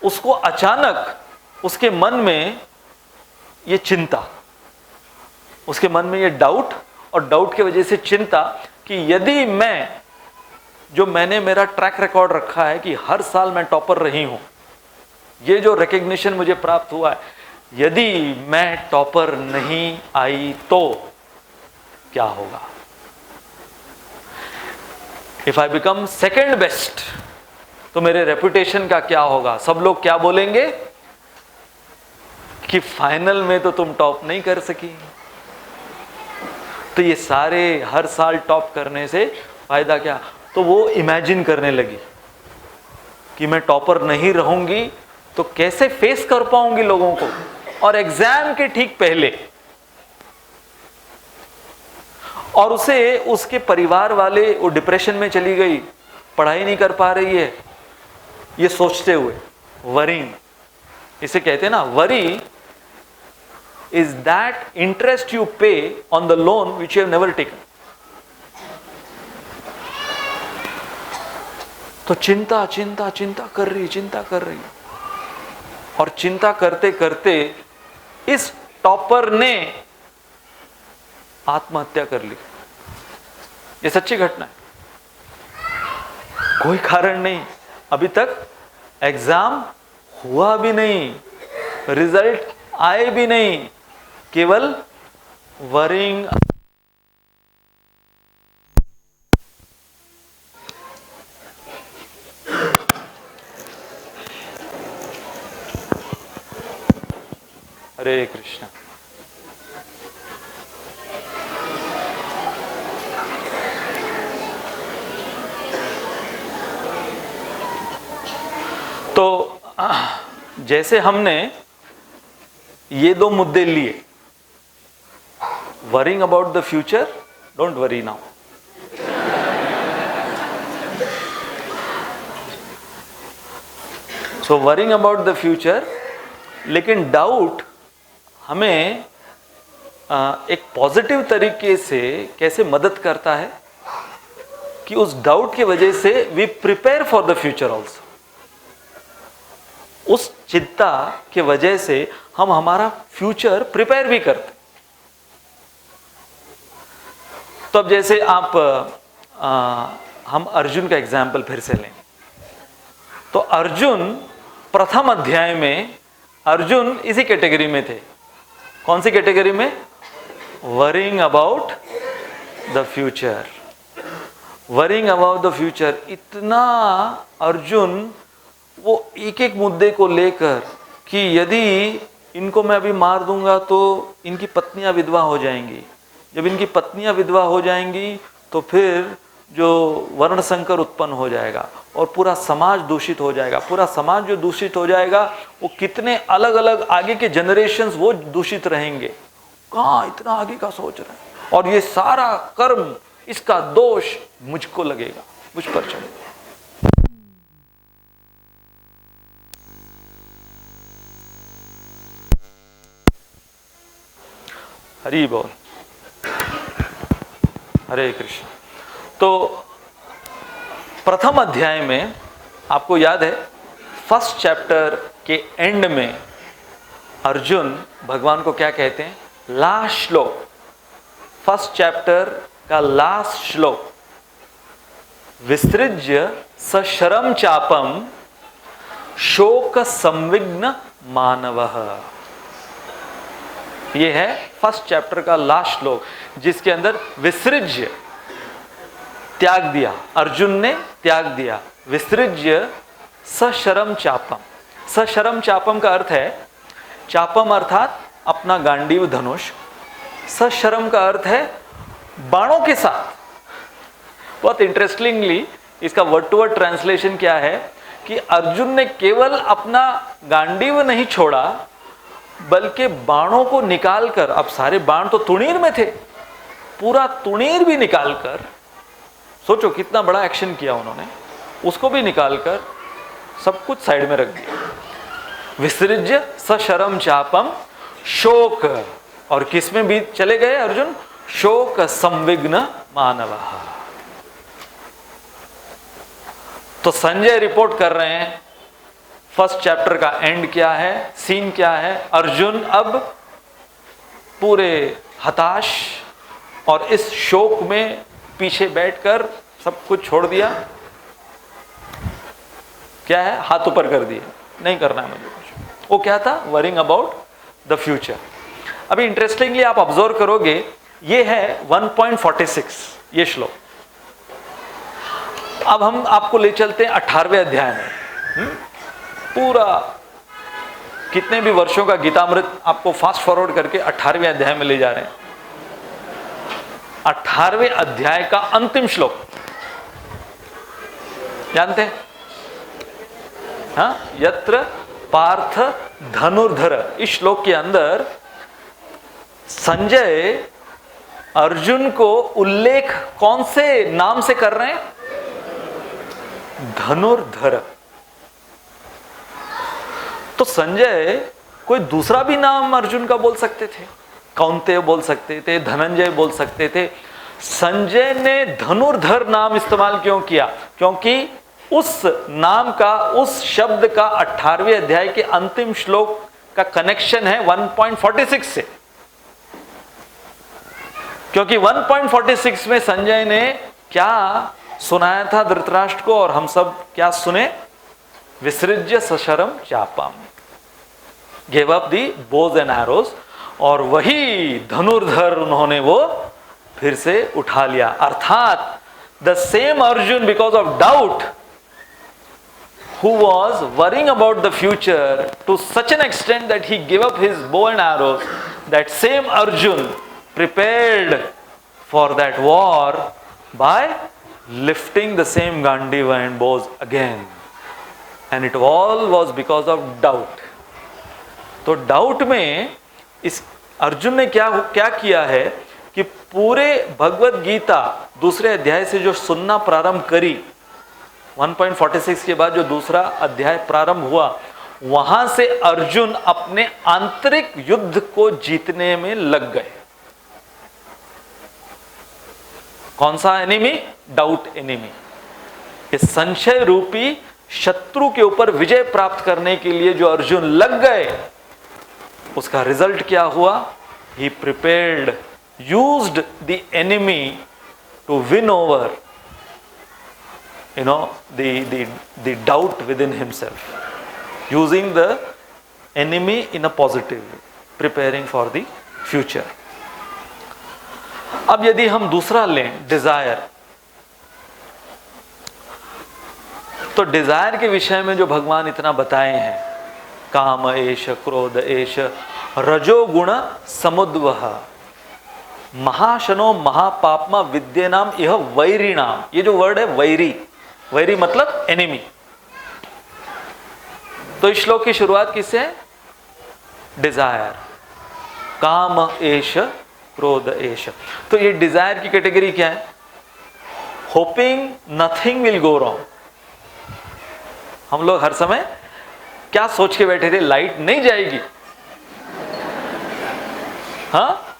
उसको अचानक उसके मन में ये चिंता, उसके मन में ये डाउट, और डाउट की वजह से चिंता कि यदि मैं, जो मैंने मेरा ट्रैक रिकॉर्ड रखा है कि हर साल मैं टॉपर रही हूं, ये जो रिकग्निशन मुझे प्राप्त हुआ है, यदि मैं टॉपर नहीं आई तो क्या होगा? If I become second best तो मेरे रेपुटेशन का क्या होगा? सब लोग क्या बोलेंगे कि फाइनल में तो तुम टॉप नहीं कर सकी। तो ये सारे हर साल टॉप करने से फायदा क्या? तो वो इमेजिन करने लगी कि मैं टॉपर नहीं रहूंगी तो कैसे फेस कर पाऊंगी लोगों को, और एग्जाम के ठीक पहले। और उसे, उसके परिवार वाले, वो डिप्रेशन में चली गई, पढ़ाई नहीं कर पा रही है, ये सोचते हुए। वरिंग, इसे कहते हैं ना, worry is that interest you pay on the loan which you have never taken. तो चिंता चिंता चिंता कर रही, और चिंता करते करते इस टॉपर ने आत्महत्या कर ली। ये सच्ची घटना है, कोई कारण नहीं, अभी तक एग्जाम हुआ भी नहीं, रिजल्ट आए भी नहीं, केवल वरिंग। हरे कृष्णा। तो जैसे हमने ये दो मुद्दे लिए, worrying about the future, don't worry now. So worrying about the future, लेकिन डाउट हमें एक पॉजिटिव तरीके से कैसे मदद करता है कि उस डाउट की वजह से we prepare for the future also. उस चिंता के वजह से हम हमारा फ्यूचर प्रिपेयर भी करते। तो अब जैसे आप हम अर्जुन का एग्जाम्पल फिर से लें, तो अर्जुन प्रथम अध्याय में, अर्जुन इसी कैटेगरी में थे। कौन सी कैटेगरी में? Worrying about the future, worrying about the future. इतना अर्जुन वो एक एक मुद्दे को लेकर कि यदि इनको मैं अभी मार दूंगा तो इनकी पत्नियां विधवा हो जाएंगी, जब इनकी पत्नियां विधवा हो जाएंगी तो फिर जो वर्ण संकर उत्पन्न हो जाएगा और पूरा समाज दूषित हो जाएगा। पूरा समाज जो दूषित हो जाएगा, वो कितने अलग अलग आगे के जनरेशन्स वो दूषित रहेंगे। कहाँ इतना आगे का सोच रहे हैं, और ये सारा कर्म, इसका दोष मुझको लगेगा, मुझ पर चलेगा। हरि बोल, हरे कृष्ण। तो प्रथम अध्याय में आपको याद है, फर्स्ट चैप्टर के एंड में अर्जुन भगवान को क्या कहते हैं? लास्ट श्लोक, फर्स्ट चैप्टर का लास्ट श्लोक, विसृज्य सशरम चापम शोक संविघ्न मानवः। ये है फर्स्ट चैप्टर का लास्ट श्लोक, जिसके अंदर विसृज्य, त्याग दिया, अर्जुन ने त्याग दिया। विसृज्य सशरम चापम, सशरम चापम का अर्थ है, चापम अर्थात अपना गांडीव धनुष, सशरम का अर्थ है बाणों के साथ। बहुत इंटरेस्टिंगली इसका वर्ड टू वर्ड ट्रांसलेशन क्या है कि अर्जुन ने केवल अपना गांडीव नहीं छोड़ा, बल्कि बाणों को निकालकर, अब सारे बाण तो तुणीर में थे, पूरा तुणीर भी निकालकर, सोचो कितना बड़ा एक्शन किया उन्होंने, उसको भी निकालकर सब कुछ साइड में रख दिया। विसृज्य सशरम चापम शोक, और किस में भी चले गए अर्जुन? शोक संविघ्न मानव। तो संजय रिपोर्ट कर रहे हैं फर्स्ट चैप्टर का एंड क्या है, सीन क्या है। अर्जुन अब पूरे हताश और इस शोक में पीछे बैठकर सब कुछ छोड़ दिया। क्या है? हाथ ऊपर कर दिए, नहीं करना है मुझे कुछ। वो क्या था? Worrying about the future. अभी इंटरेस्टिंगली आप ऑब्जर्व करोगे, ये है 1.46 ये श्लोक। अब हम आपको ले चलते हैं 18वें अध्याय में। पूरा कितने भी वर्षों का गीतामृत आपको फास्ट फॉरवर्ड करके 18वें अध्याय में ले जा रहे हैं। 18वें अध्याय का अंतिम श्लोक जानते हैं? हाँ, यत्र पार्थ धनुर्धर। इस श्लोक के अंदर संजय अर्जुन को उल्लेख कौन से नाम से कर रहे हैं? धनुर्धर। तो संजय कोई दूसरा भी नाम अर्जुन का बोल सकते थे, कौन्तेय बोल सकते थे, धनंजय बोल सकते थे। संजय ने धनुर्धर नाम इस्तेमाल क्यों किया? क्योंकि उस नाम का, उस शब्द का 18वें अध्याय के अंतिम श्लोक का कनेक्शन है 1.46 से। क्योंकि 1.46 में संजय ने क्या सुनाया था धृतराष्ट्र को, और हम सब क्या सुने? विसृज्य सशरम चापम, give up the bows and arrows. और वही धनुर्धर उन्होंने वो फिर से उठा लिया। अर्थात the same Arjun, because of doubt, who was worrying about the future to such an extent that he gave up his bow and arrows, that same Arjun prepared for that war by lifting the same Gandiva and bows again, and it all was because of doubt. तो doubt में इस अर्जुन ने क्या किया है कि पूरे भगवत गीता दूसरे अध्याय से जो सुनना प्रारंभ करी, 1.46 के बाद जो दूसरा अध्याय प्रारंभ हुआ, वहां से अर्जुन अपने आंतरिक युद्ध को जीतने में लग गए। कौन सा एनिमी? Doubt enemy. इस संशय रूपी शत्रु के ऊपर विजय प्राप्त करने के लिए जो अर्जुन लग गए, उसका रिजल्ट क्या हुआ? He prepared, used the enemy to win over the doubt within himself, using the enemy in a positive way, preparing for the future. अब यदि हम दूसरा लें, डिजायर, तो डिजायर के विषय में जो भगवान इतना बताए हैं, काम एष, क्रोध एष, रजोगुण समुद्वह, महाशनो महापापमा विद्येनाम यह वैरिणाम। ये जो वर्ड है वैरी, वैरी मतलब एनिमी। तो इस श्लोक की शुरुआत किससे है? डिजायर, काम एष, क्रोध एष। तो ये डिजायर की कैटेगरी क्या है? Hopping nothing will go wrong. हम लोग हर समय क्या सोच के बैठे थे? लाइट नहीं जाएगी। हाँ,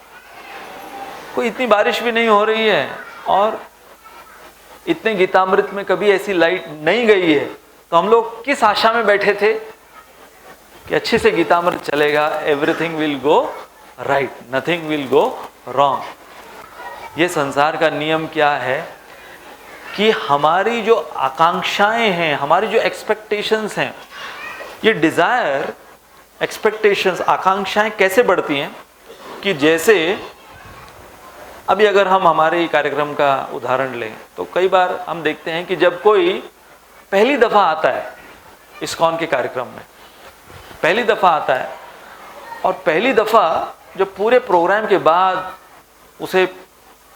कोई इतनी बारिश भी नहीं हो रही है और इतने गीतामृत में कभी ऐसी लाइट नहीं गई है, तो हम लोग किस आशा में बैठे थे कि अच्छे से गीतामृत चलेगा, everything will go right, nothing will go wrong. ये संसार का नियम क्या है कि हमारी जो आकांक्षाएं हैं, हमारी जो एक्सपेक्टेशंस हैं, ये डिजायर, एक्सपेक्टेशंस, आकांक्षाएं कैसे बढ़ती हैं कि जैसे अभी अगर हम हमारे कार्यक्रम का उदाहरण लें तो कई बार हम देखते हैं कि जब कोई पहली दफ़ा आता है इस्कॉन के कार्यक्रम में, पहली दफ़ा आता है, और पहली दफ़ा जब पूरे प्रोग्राम के बाद उसे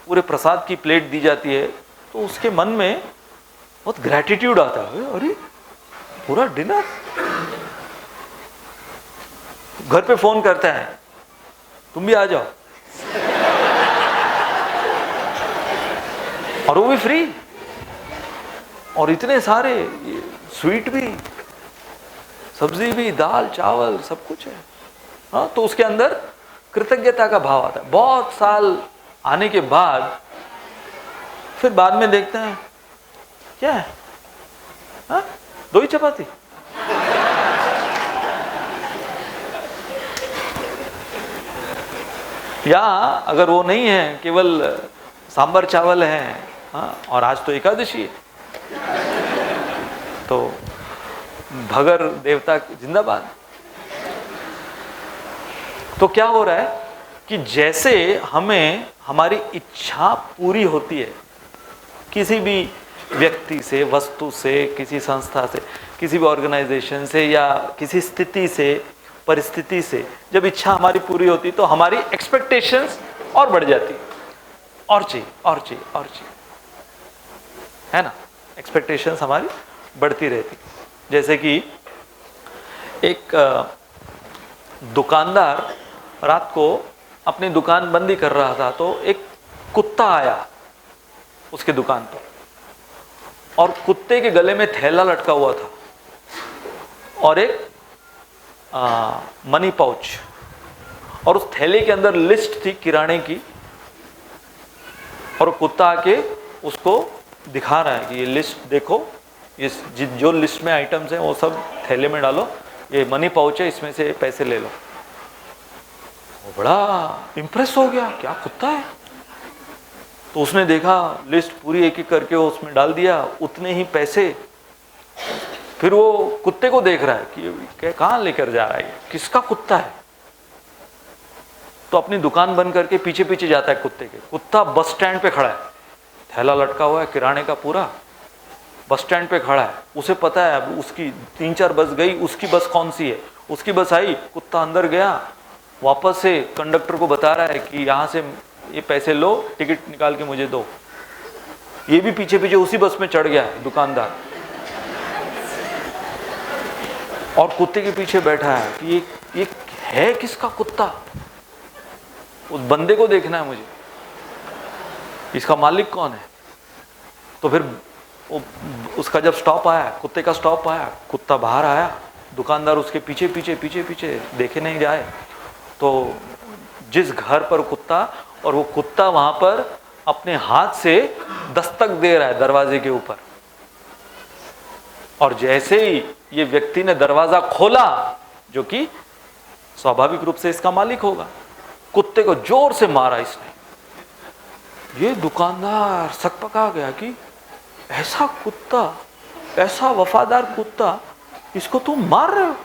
पूरे प्रसाद की प्लेट दी जाती है, तो उसके मन में बहुत ग्रैटिट्यूड आता है। अरे पूरा डिनर, घर पे फोन करता है, तुम भी आ जाओ, और वो भी फ्री, और इतने सारे स्वीट भी, सब्जी भी, दाल चावल सब कुछ है। हाँ, तो उसके अंदर कृतज्ञता का भाव आता है। बहुत साल आने के बाद फिर बाद में देखते हैं क्या है, हाँ, 2 ही चपाती। या अगर वो नहीं है, केवल सांबर चावल है, हाँ, और आज तो एकादशी है, तो भगर देवता जिंदाबाद। तो क्या हो रहा है कि जैसे हमें हमारी इच्छा पूरी होती है, किसी भी व्यक्ति से, वस्तु से, किसी संस्था से, किसी भी ऑर्गेनाइजेशन से, या किसी स्थिति से, परिस्थिति से, जब इच्छा हमारी पूरी होती तो हमारी एक्सपेक्टेशंस और बढ़ जाती, और चाहिए और चाहिए और चाहिए, है ना। एक्सपेक्टेशंस हमारी बढ़ती रहती। जैसे कि एक दुकानदार रात को अपनी दुकान बंदी कर रहा था, तो एक कुत्ता आया उसके दुकान पर, और कुत्ते के गले में थैला लटका हुआ था और एक मनी पाउच, और उस थैले के अंदर लिस्ट थी किराने की, और कुत्ता आके उसको दिखा रहा है कि ये लिस्ट देखो, इस जो लिस्ट में आइटम्स हैं वो सब थैले में डालो, ये मनी पाउच है, इसमें से पैसे ले लो। वो बड़ा इंप्रेस हो गया, क्या कुत्ता है। तो उसने देखा लिस्ट पूरी एक एक करके उसमें डाल दिया, उतने ही पैसे। फिर वो कुत्ते को देख रहा है कि कहाँ लेकर जा रहा है, किसका कुत्ता है। तो अपनी दुकान बंद करके पीछे पीछे जाता है कुत्ते के। कुत्ता बस स्टैंड पे खड़ा है, थैला लटका हुआ है किराने का पूरा, बस स्टैंड पे खड़ा है। उसे पता है अब उसकी 3-4 बस गई, उसकी बस कौन सी है। उसकी बस आई, कुत्ता अंदर गया, वापस से कंडक्टर को बता रहा है कि यहाँ से ये पैसे लो, टिकट निकाल के मुझे दो। ये भी पीछे पीछे उसी बस में चढ़ गया है दुकानदार, और कुत्ते के पीछे बैठा है कि ये है किसका कुत्ता। उस बंदे को देखना है मुझे, इसका मालिक कौन है। तो फिर उसका जब स्टॉप आया, कुत्ते का स्टॉप आया, कुत्ता बाहर आया, दुकानदार उसके पीछे पीछे पीछे पीछे देखे नहीं जाए। तो जिस घर पर कुत्ता, और वो कुत्ता वहां पर अपने हाथ से दस्तक दे रहा है दरवाजे के ऊपर, और जैसे ही ये व्यक्ति ने दरवाजा खोला, जो कि स्वाभाविक रूप से इसका मालिक होगा, कुत्ते को जोर से मारा इसने। ये दुकानदार सकपका गया कि ऐसा कुत्ता, ऐसा वफादार कुत्ता, इसको तुम मार रहे हो।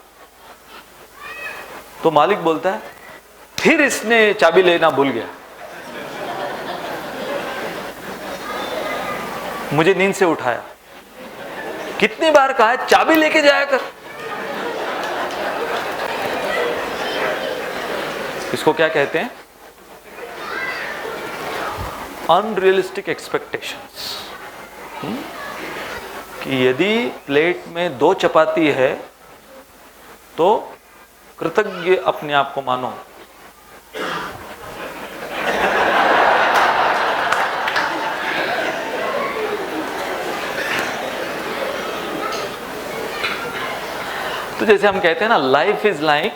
तो मालिक बोलता है, फिर इसने चाबी लेना भूल गया, मुझे नींद से उठाया। कितनी बार कहा है चाबी लेके जाया कर। इसको क्या कहते हैं? Unrealistic expectations. कि यदि प्लेट में 2 चपाती है तो कृतज्ञ अपने आप को मानो। तो जैसे हम कहते हैं ना, life is like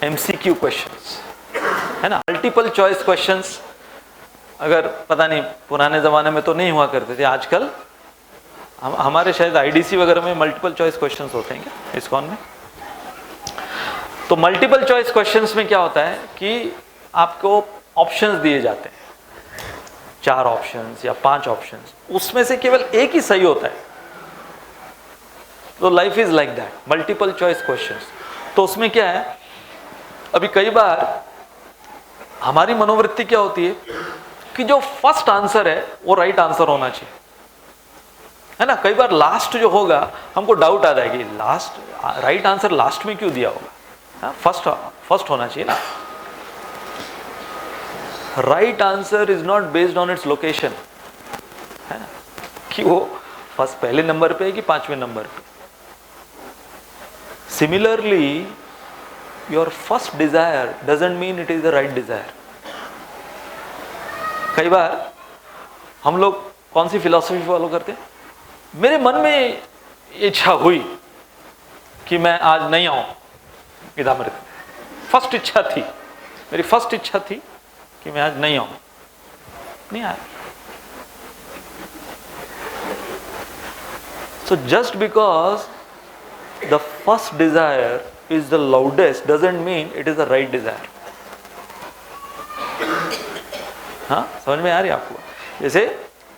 MCQ questions, है ना, मल्टीपल चॉइस क्वेश्चंस। अगर पता नहीं पुराने जमाने में तो नहीं हुआ करते थे, आजकल हमारे शायद IDC वगैरह में मल्टीपल चॉइस क्वेश्चंस होते हैं क्या, इस्कॉन में? तो मल्टीपल चॉइस क्वेश्चंस में क्या होता है कि आपको ऑप्शंस दिए जाते हैं, 4 ऑप्शंस या 5 ऑप्शंस, उसमें से केवल एक ही सही होता है। तो life is like that, multiple choice questions. तो उसमें क्या है, अभी कई बार हमारी मनोवृत्ति क्या होती है कि जो फर्स्ट आंसर है वो राइट आंसर होना चाहिए, है ना। कई बार लास्ट जो होगा हमको डाउट आता है कि लास्ट राइट आंसर लास्ट में क्यों दिया होगा, फर्स्ट होना चाहिए ना। Right answer is not based on its location, है ना, कि वो फर्स्ट पहले नंबर पे है कि 5वें नंबर पे। Similarly your first Dzire doesn't mean it is the right Dzire. कई बार हम लोग कौन सी फिलॉसफी फॉलो करते हैं, मेरे मन में इच्छा हुई कि मैं आज नहीं आऊं इधर, फर्स्ट इच्छा थी, मेरी फर्स्ट इच्छा थी कि मैं आज नहीं आऊं, नहीं आया। So just because the first desire is the loudest doesn't mean it is the right desire. हाँ, समझ में आ रही है आपको? जैसे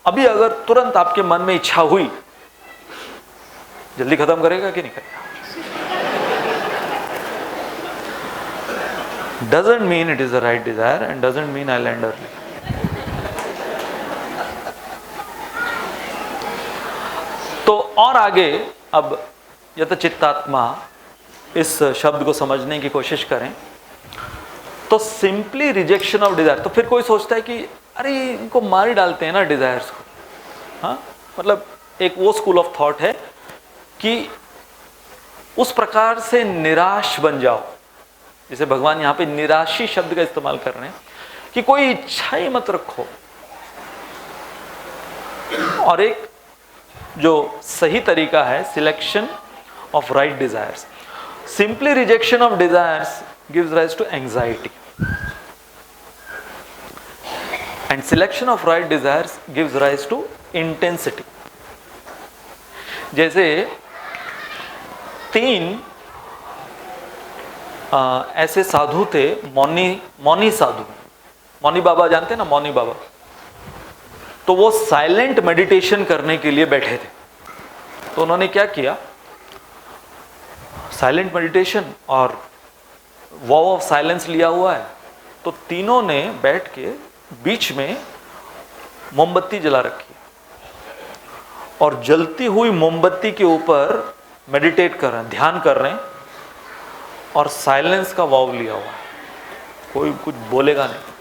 अभी अगर तुरंत आपके मन में इच्छा हुई, जल्दी खत्म करेगा कि नहीं करेगा? Doesn't mean it is the right desire and doesn't mean I'll end early. तो और आगे अब यतचित्तात्मा इस शब्द को समझने की कोशिश करें तो सिंपली रिजेक्शन ऑफ डिजायर। तो फिर कोई सोचता है कि अरे इनको मार ही डालते हैं ना डिजायर्स को, हाँ, मतलब एक वो स्कूल ऑफ थॉट है कि उस प्रकार से निराश बन जाओ, जैसे भगवान यहाँ पे निराशी शब्द का इस्तेमाल कर रहे हैं कि कोई इच्छा ही मत रखो। और एक जो सही तरीका है selection of right desires. Simply rejection of desires gives rise to anxiety and selection of right desires gives rise to intensity. जैसे तीन ऐसे साधु थे, मौनी साधु, मौनी बाबा जानते हैं ना, मौनी बाबा। तो वो साइलेंट मेडिटेशन करने के लिए बैठे थे। तो उन्होंने क्या किया, साइलेंट मेडिटेशन और वॉव ऑफ साइलेंस लिया हुआ है, तो तीनों ने बैठ के बीच में मोमबत्ती जला रखी और जलती हुई मोमबत्ती के ऊपर मेडिटेट कर रहे हैं, ध्यान कर रहे हैं और साइलेंस का वॉव लिया हुआ है, कोई कुछ बोलेगा नहीं।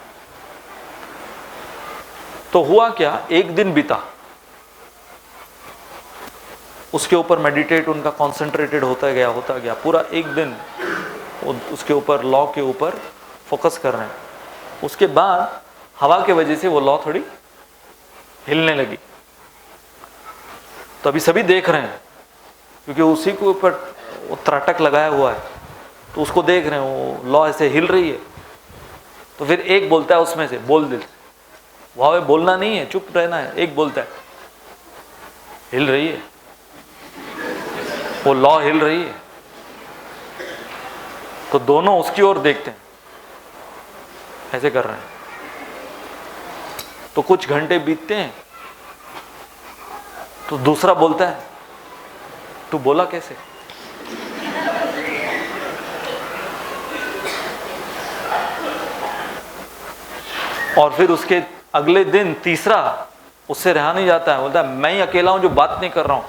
तो हुआ क्या, एक दिन बीता, उसके ऊपर मेडिटेट उनका कॉन्सेंट्रेटेड होता गया, पूरा एक दिन उसके ऊपर, लॉ के ऊपर फोकस कर रहे हैं। उसके बाद हवा के वजह से वो लॉ थोड़ी हिलने लगी। तो अभी सभी देख रहे हैं क्योंकि उसी के ऊपर वो त्राटक लगाया हुआ है, तो उसको देख रहे हैं, वो लॉ ऐसे हिल रही है। तो फिर एक बोलता है उसमें से, बोल दे, वहां बोलना नहीं है, चुप रहना है। एक बोलता है हिल रही है, वो लॉ हिल रही है। तो दोनों उसकी ओर देखते हैं, ऐसे कर रहे हैं। तो कुछ घंटे बीतते हैं तो दूसरा बोलता है, तू बोला कैसे? और फिर उसके अगले दिन तीसरा उससे रहा नहीं जाता है, बोलता है मैं ही अकेला हूं जो बात नहीं कर रहा हूं।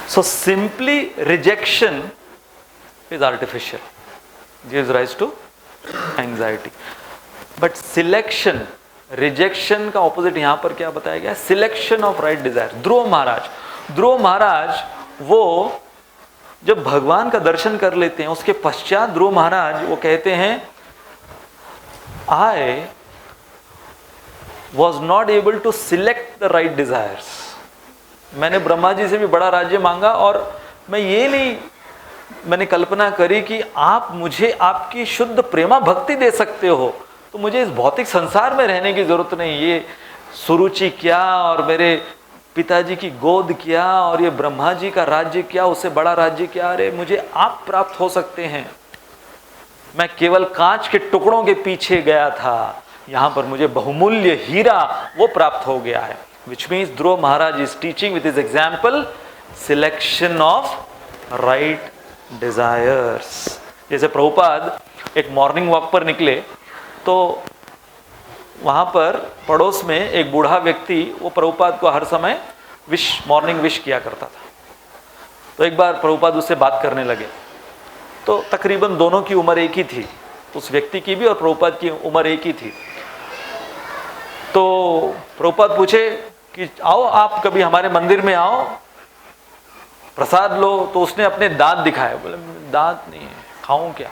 So simply rejection is artificial, gives rise to anxiety. But selection, rejection का opposite यहाँ पर क्या बताया गया? Selection of right desire. ध्रुव महाराज वो जब भगवान का दर्शन कर लेते हैं, उसके पश्चात ध्रुव महाराज वो कहते हैं, I was not able to select the right desires. मैंने ब्रह्मा जी से भी बड़ा राज्य मांगा और मैंने कल्पना करी कि आप मुझे आपकी शुद्ध प्रेमा भक्ति दे सकते हो, तो मुझे इस भौतिक संसार में रहने की जरूरत नहीं। ये सुरुचि क्या और मेरे पिताजी की गोद क्या और ये ब्रह्मा जी का राज्य क्या, उससे बड़ा राज्य क्या, अरे मुझे आप प्राप्त हो सकते हैं। मैं केवल कांच के टुकड़ों के पीछे गया था, यहां पर मुझे बहुमूल्य हीरा वो प्राप्त हो गया है। Which means Dhruva Maharaj is teaching with his example selection of right desires. जैसे प्रभुपाद एक मॉर्निंग वॉक पर निकले तो वहाँ पर पड़ोस में एक बूढ़ा व्यक्ति वो प्रभुपाद को हर समय मॉर्निंग विश किया करता था। तो एक बार प्रभुपाद उससे बात करने लगे, तो तकरीबन दोनों की उम्र एक ही थी, उस व्यक्ति की भी और प्रभुपाद की उम्र एक ही थी। तो प्रभुपाद पूछे कि आओ आप कभी हमारे मंदिर में आओ, प्रसाद लो, तो उसने अपने दांत दिखाए। बोले दांत नहीं है, खाऊं क्या?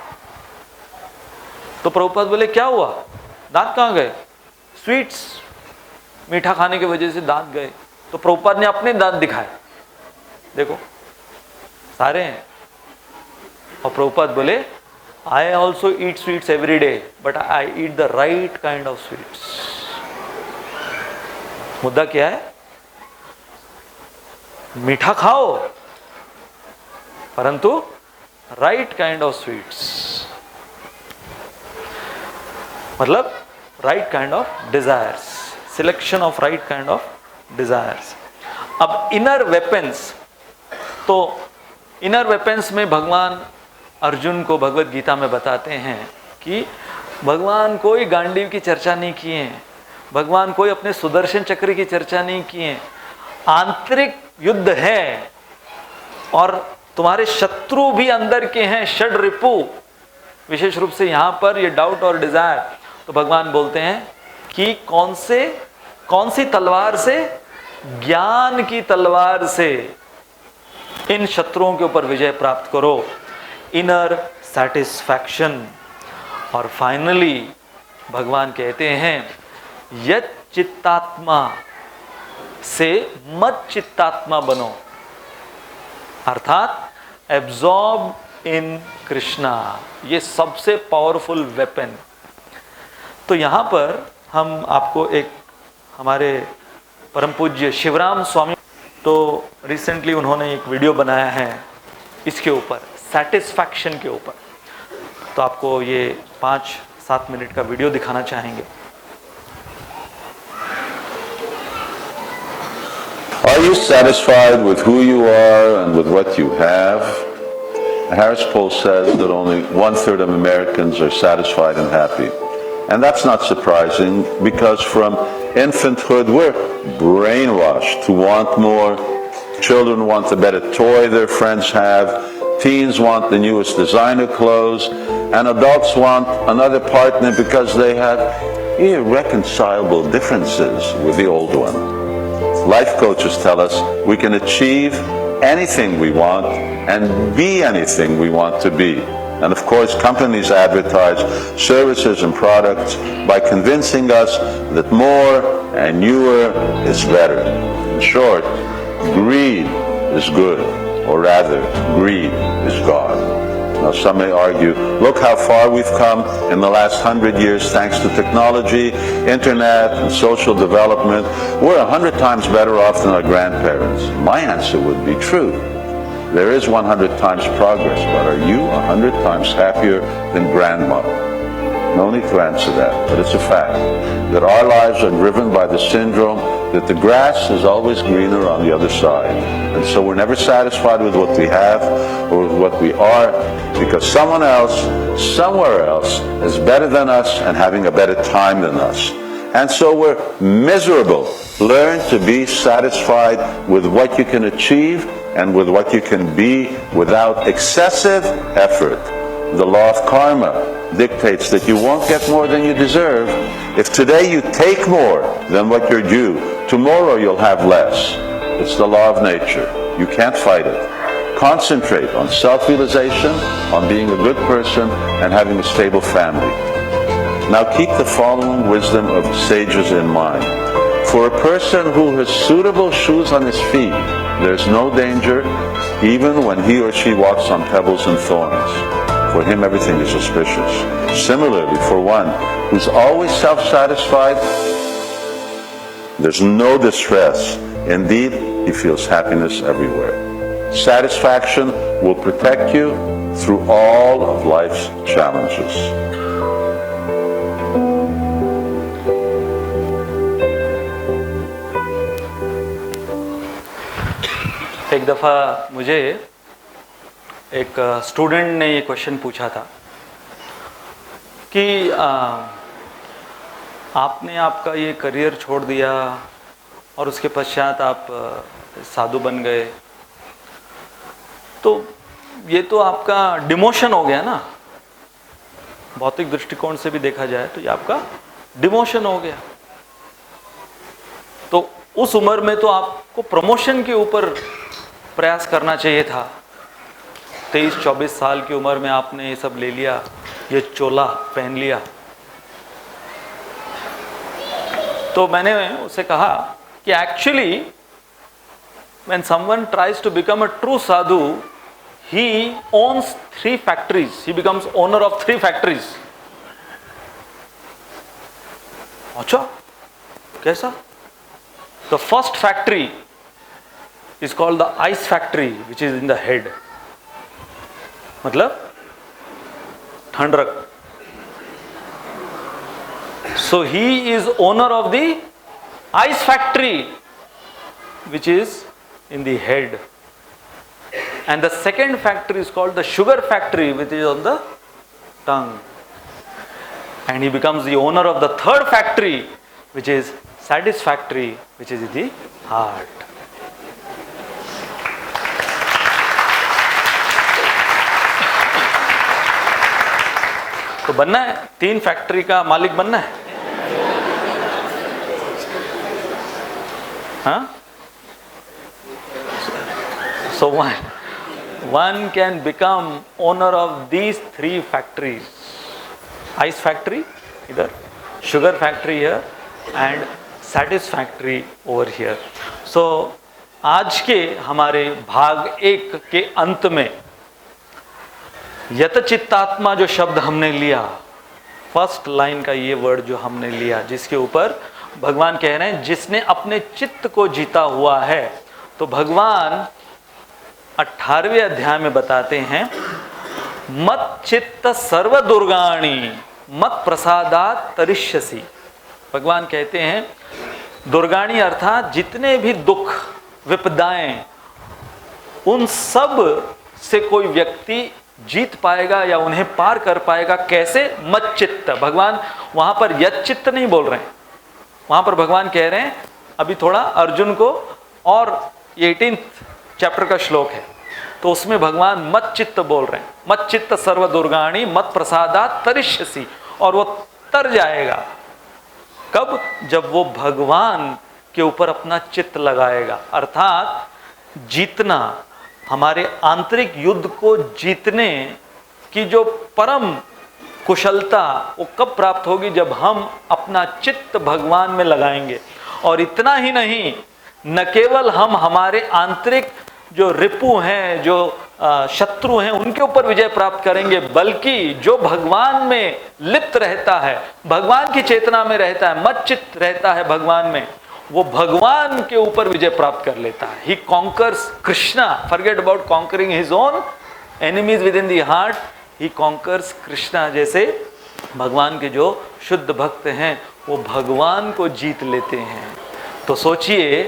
तो प्रभुपाद बोले क्या हुआ, दांत कहाँ गए? स्वीट्स, मीठा खाने की वजह से दांत गए। तो प्रभुपाद ने अपने दांत दिखाए, देखो सारे हैं। और प्रभुपाद बोले I also eat sweets every day, but I eat the right kind of sweets. मुद्दा क्या है? मीठा खाओ, परंतु राइट काइंड ऑफ स्वीट्स, मतलब right kind of desires, selection of right kind of desires. अब इनर वेपन्स, तो इनर वेपन्स में भगवान अर्जुन को भगवत गीता में बताते हैं कि भगवान कोई गांडीव की चर्चा नहीं किए, भगवान कोई अपने सुदर्शन चक्र की चर्चा नहीं किए। आंतरिक युद्ध है और तुम्हारे शत्रु भी अंदर के हैं, षड रिपु, विशेष रूप से यहां पर ये डाउट और डिजायर। तो भगवान बोलते हैं कि कौन सी तलवार से? ज्ञान की तलवार से इन शत्रुओं के ऊपर विजय प्राप्त करो, इनर सैटिस्फैक्शन। और फाइनली भगवान कहते हैं यत चित्तात्मा से मत चित्तात्मा बनो, अर्थात एब्जॉर्ब इन कृष्णा। ये सबसे पावरफुल वेपन। तो यहां पर हम आपको एक हमारे परम पूज्य शिवराम स्वामी, तो रिसेंटली उन्होंने एक वीडियो बनाया है इसके ऊपर, सैटिस्फैक्शन के ऊपर। तो आपको ये 5-7 मिनट का वीडियो दिखाना चाहेंगे। Are you satisfied with who you are and with what you have? Harris poll says that only 1/3 of Americans are satisfied and happy. And that's not surprising, because from infanthood we're brainwashed to want more. Children want the better toy their friends have, teens want the newest designer clothes, and adults want another partner because they have irreconcilable differences with the old one. Life coaches tell us we can achieve anything we want and be anything we want to be. And of course, companies advertise services and products by convincing us that more and newer is better. In short, greed is good, or rather, greed is God. Now, some may argue, look how far we've come in the last 100 years thanks to technology, internet, and social development. We're 100 times better off than our grandparents. My answer would be true. There is 100 times progress, but are you 100 times happier than grandma? No need to answer that, but it's a fact that our lives are driven by the syndrome that the grass is always greener on the other side. And so we're never satisfied with what we have or with what we are, because someone else, somewhere else, is better than us and having a better time than us. And so we're miserable. Learn to be satisfied with what you can achieve and with what you can be without excessive effort. The law of karma dictates that you won't get more than you deserve. If today you take more than what you're due, tomorrow you'll have less. It's the law of nature. You can't fight it. Concentrate on self-realization, on being a good person, and having a stable family. Now keep the following wisdom of the sages in mind. For a person who has suitable shoes on his feet, there's no danger, even when he or she walks on pebbles and thorns. For him, everything is auspicious. Similarly, for one who's always self-satisfied, there's no distress. Indeed, he feels happiness everywhere. Satisfaction will protect you through all of life's challenges. एक दफ़ा मुझे एक student ने ये question पूछा था कि आपने आपका ये करियर छोड़ दिया और उसके पश्चात आप साधु बन गए, तो ये तो आपका डिमोशन हो गया ना। भौतिक दृष्टिकोण से भी देखा जाए तो ये आपका डिमोशन हो गया। तो उस उम्र में तो आपको प्रमोशन के ऊपर प्रयास करना चाहिए था। 23-24 साल की उम्र में आपने ये सब ले लिया, ये चोला पहन लिया। तो मैंने उसे कहा कि actually when someone tries to become a true sadhu, he owns 3 factories. He becomes owner of 3 factories. अच्छा, कैसा? The first factory is called the ice factory, which is in the head. मतलब ठंडक। So he is owner of the ice factory, which is in the head. And the second factory is called the sugar factory, which is on the tongue. And he becomes the owner of the third factory, which is satisfactory, which is in the heart. तो बनना है, 3 factory का मालिक बनना है। हाँ? So one can become owner of these 3 factories. Ice factory इधर, sugar factory here, and satisfactory over here. So आज के हमारे भाग 1 के अंत में यतचित्तात्मा जो शब्द हमने लिया, फर्स्ट लाइन का ये वर्ड जो हमने लिया, जिसके ऊपर भगवान कह रहे हैं जिसने अपने चित्त को जीता हुआ है। तो भगवान 18वें अध्याय में बताते हैं, मत चित्त सर्व दुर्गाणी मत प्रसादात तरिष्यसि। भगवान कहते हैं दुर्गाणी अर्थात जितने भी दुख विपदाएं, उन सब से कोई व्यक्ति जीत पाएगा या उन्हें पार कर पाएगा। कैसे? मत चित्त। भगवान वहां पर यत चित्त नहीं बोल रहे हैं, वहां पर भगवान कह रहे हैं, अभी थोड़ा अर्जुन को, और 18th चैप्टर का श्लोक है, तो उसमें भगवान मत चित्त बोल रहे हैं, मत चित्त सर्व दुर्गाणी मत प्रसादात तरिष्यसि। और वो तर जाएगा कब? जब वो भगवान के ऊपर अपना चित्त लगाएगा। अर्थात जीतना, हमारे आंतरिक युद्ध को जीतने की जो परम कुशलता वो कब प्राप्त होगी? जब हम अपना चित्त भगवान में लगाएंगे। और इतना ही नहीं, न केवल हम हमारे आंतरिक जो रिपु हैं, जो शत्रु हैं, उनके ऊपर विजय प्राप्त करेंगे, बल्कि जो भगवान में लिप्त रहता है, भगवान की चेतना में रहता है, मत चित्त रहता है भगवान में, वो भगवान के ऊपर विजय प्राप्त कर लेता है। He conquers Krishna. Forget about conquering his own enemies within the heart हार्ट, ही कॉन्कर्स कृष्णा। जैसे भगवान के जो शुद्ध भक्त हैं वो भगवान को जीत लेते हैं। तो सोचिए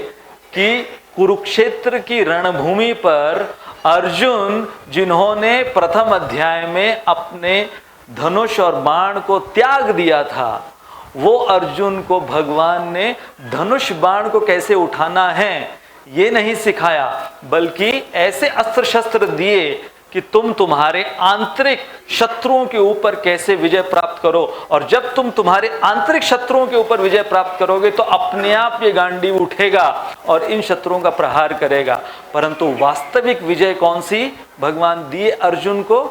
कि कुरुक्षेत्र की रणभूमि पर अर्जुन, जिन्होंने प्रथम अध्याय में अपने धनुष और बाण को त्याग दिया था, वो अर्जुन को भगवान ने धनुष बाण को कैसे उठाना है ये नहीं सिखाया, बल्कि ऐसे अस्त्र शस्त्र दिए कि तुम तुम्हारे आंतरिक शत्रुओं के ऊपर कैसे विजय प्राप्त करो। और जब तुम तुम्हारे आंतरिक शत्रुओं के ऊपर विजय प्राप्त करोगे तो अपने आप ये गांडीव उठेगा और इन शत्रुओं का प्रहार करेगा। परंतु वास्तविक विजय कौन सी भगवान दिए अर्जुन को?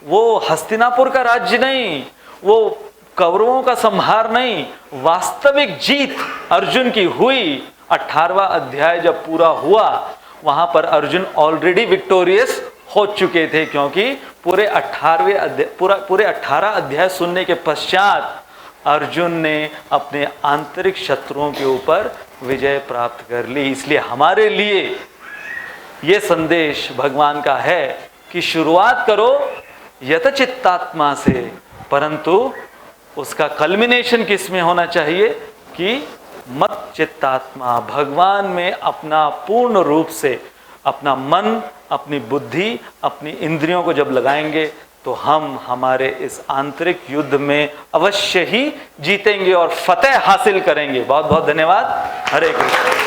वो हस्तिनापुर का राज्य नहीं, वो कौरवों का संहार नहीं, वास्तविक जीत अर्जुन की हुई। 18वां अध्याय जब पूरा हुआ, वहां पर अर्जुन ऑलरेडी विक्टोरियस हो चुके थे, क्योंकि पूरे 18 अध्याय सुनने के पश्चात अर्जुन ने अपने आंतरिक शत्रुओं के ऊपर विजय प्राप्त कर ली। इसलिए हमारे लिए ये संदेश भगवान का है कि शुरुआत करो यतचित्तात्मा से, परंतु उसका कल्मिनेशन किस में होना चाहिए कि मत चित्तात्मा, भगवान में अपना पूर्ण रूप से अपना मन, अपनी बुद्धि, अपनी इंद्रियों को जब लगाएंगे तो हम हमारे इस आंतरिक युद्ध में अवश्य ही जीतेंगे और फतेह हासिल करेंगे। बहुत बहुत धन्यवाद। हरे कृष्ण।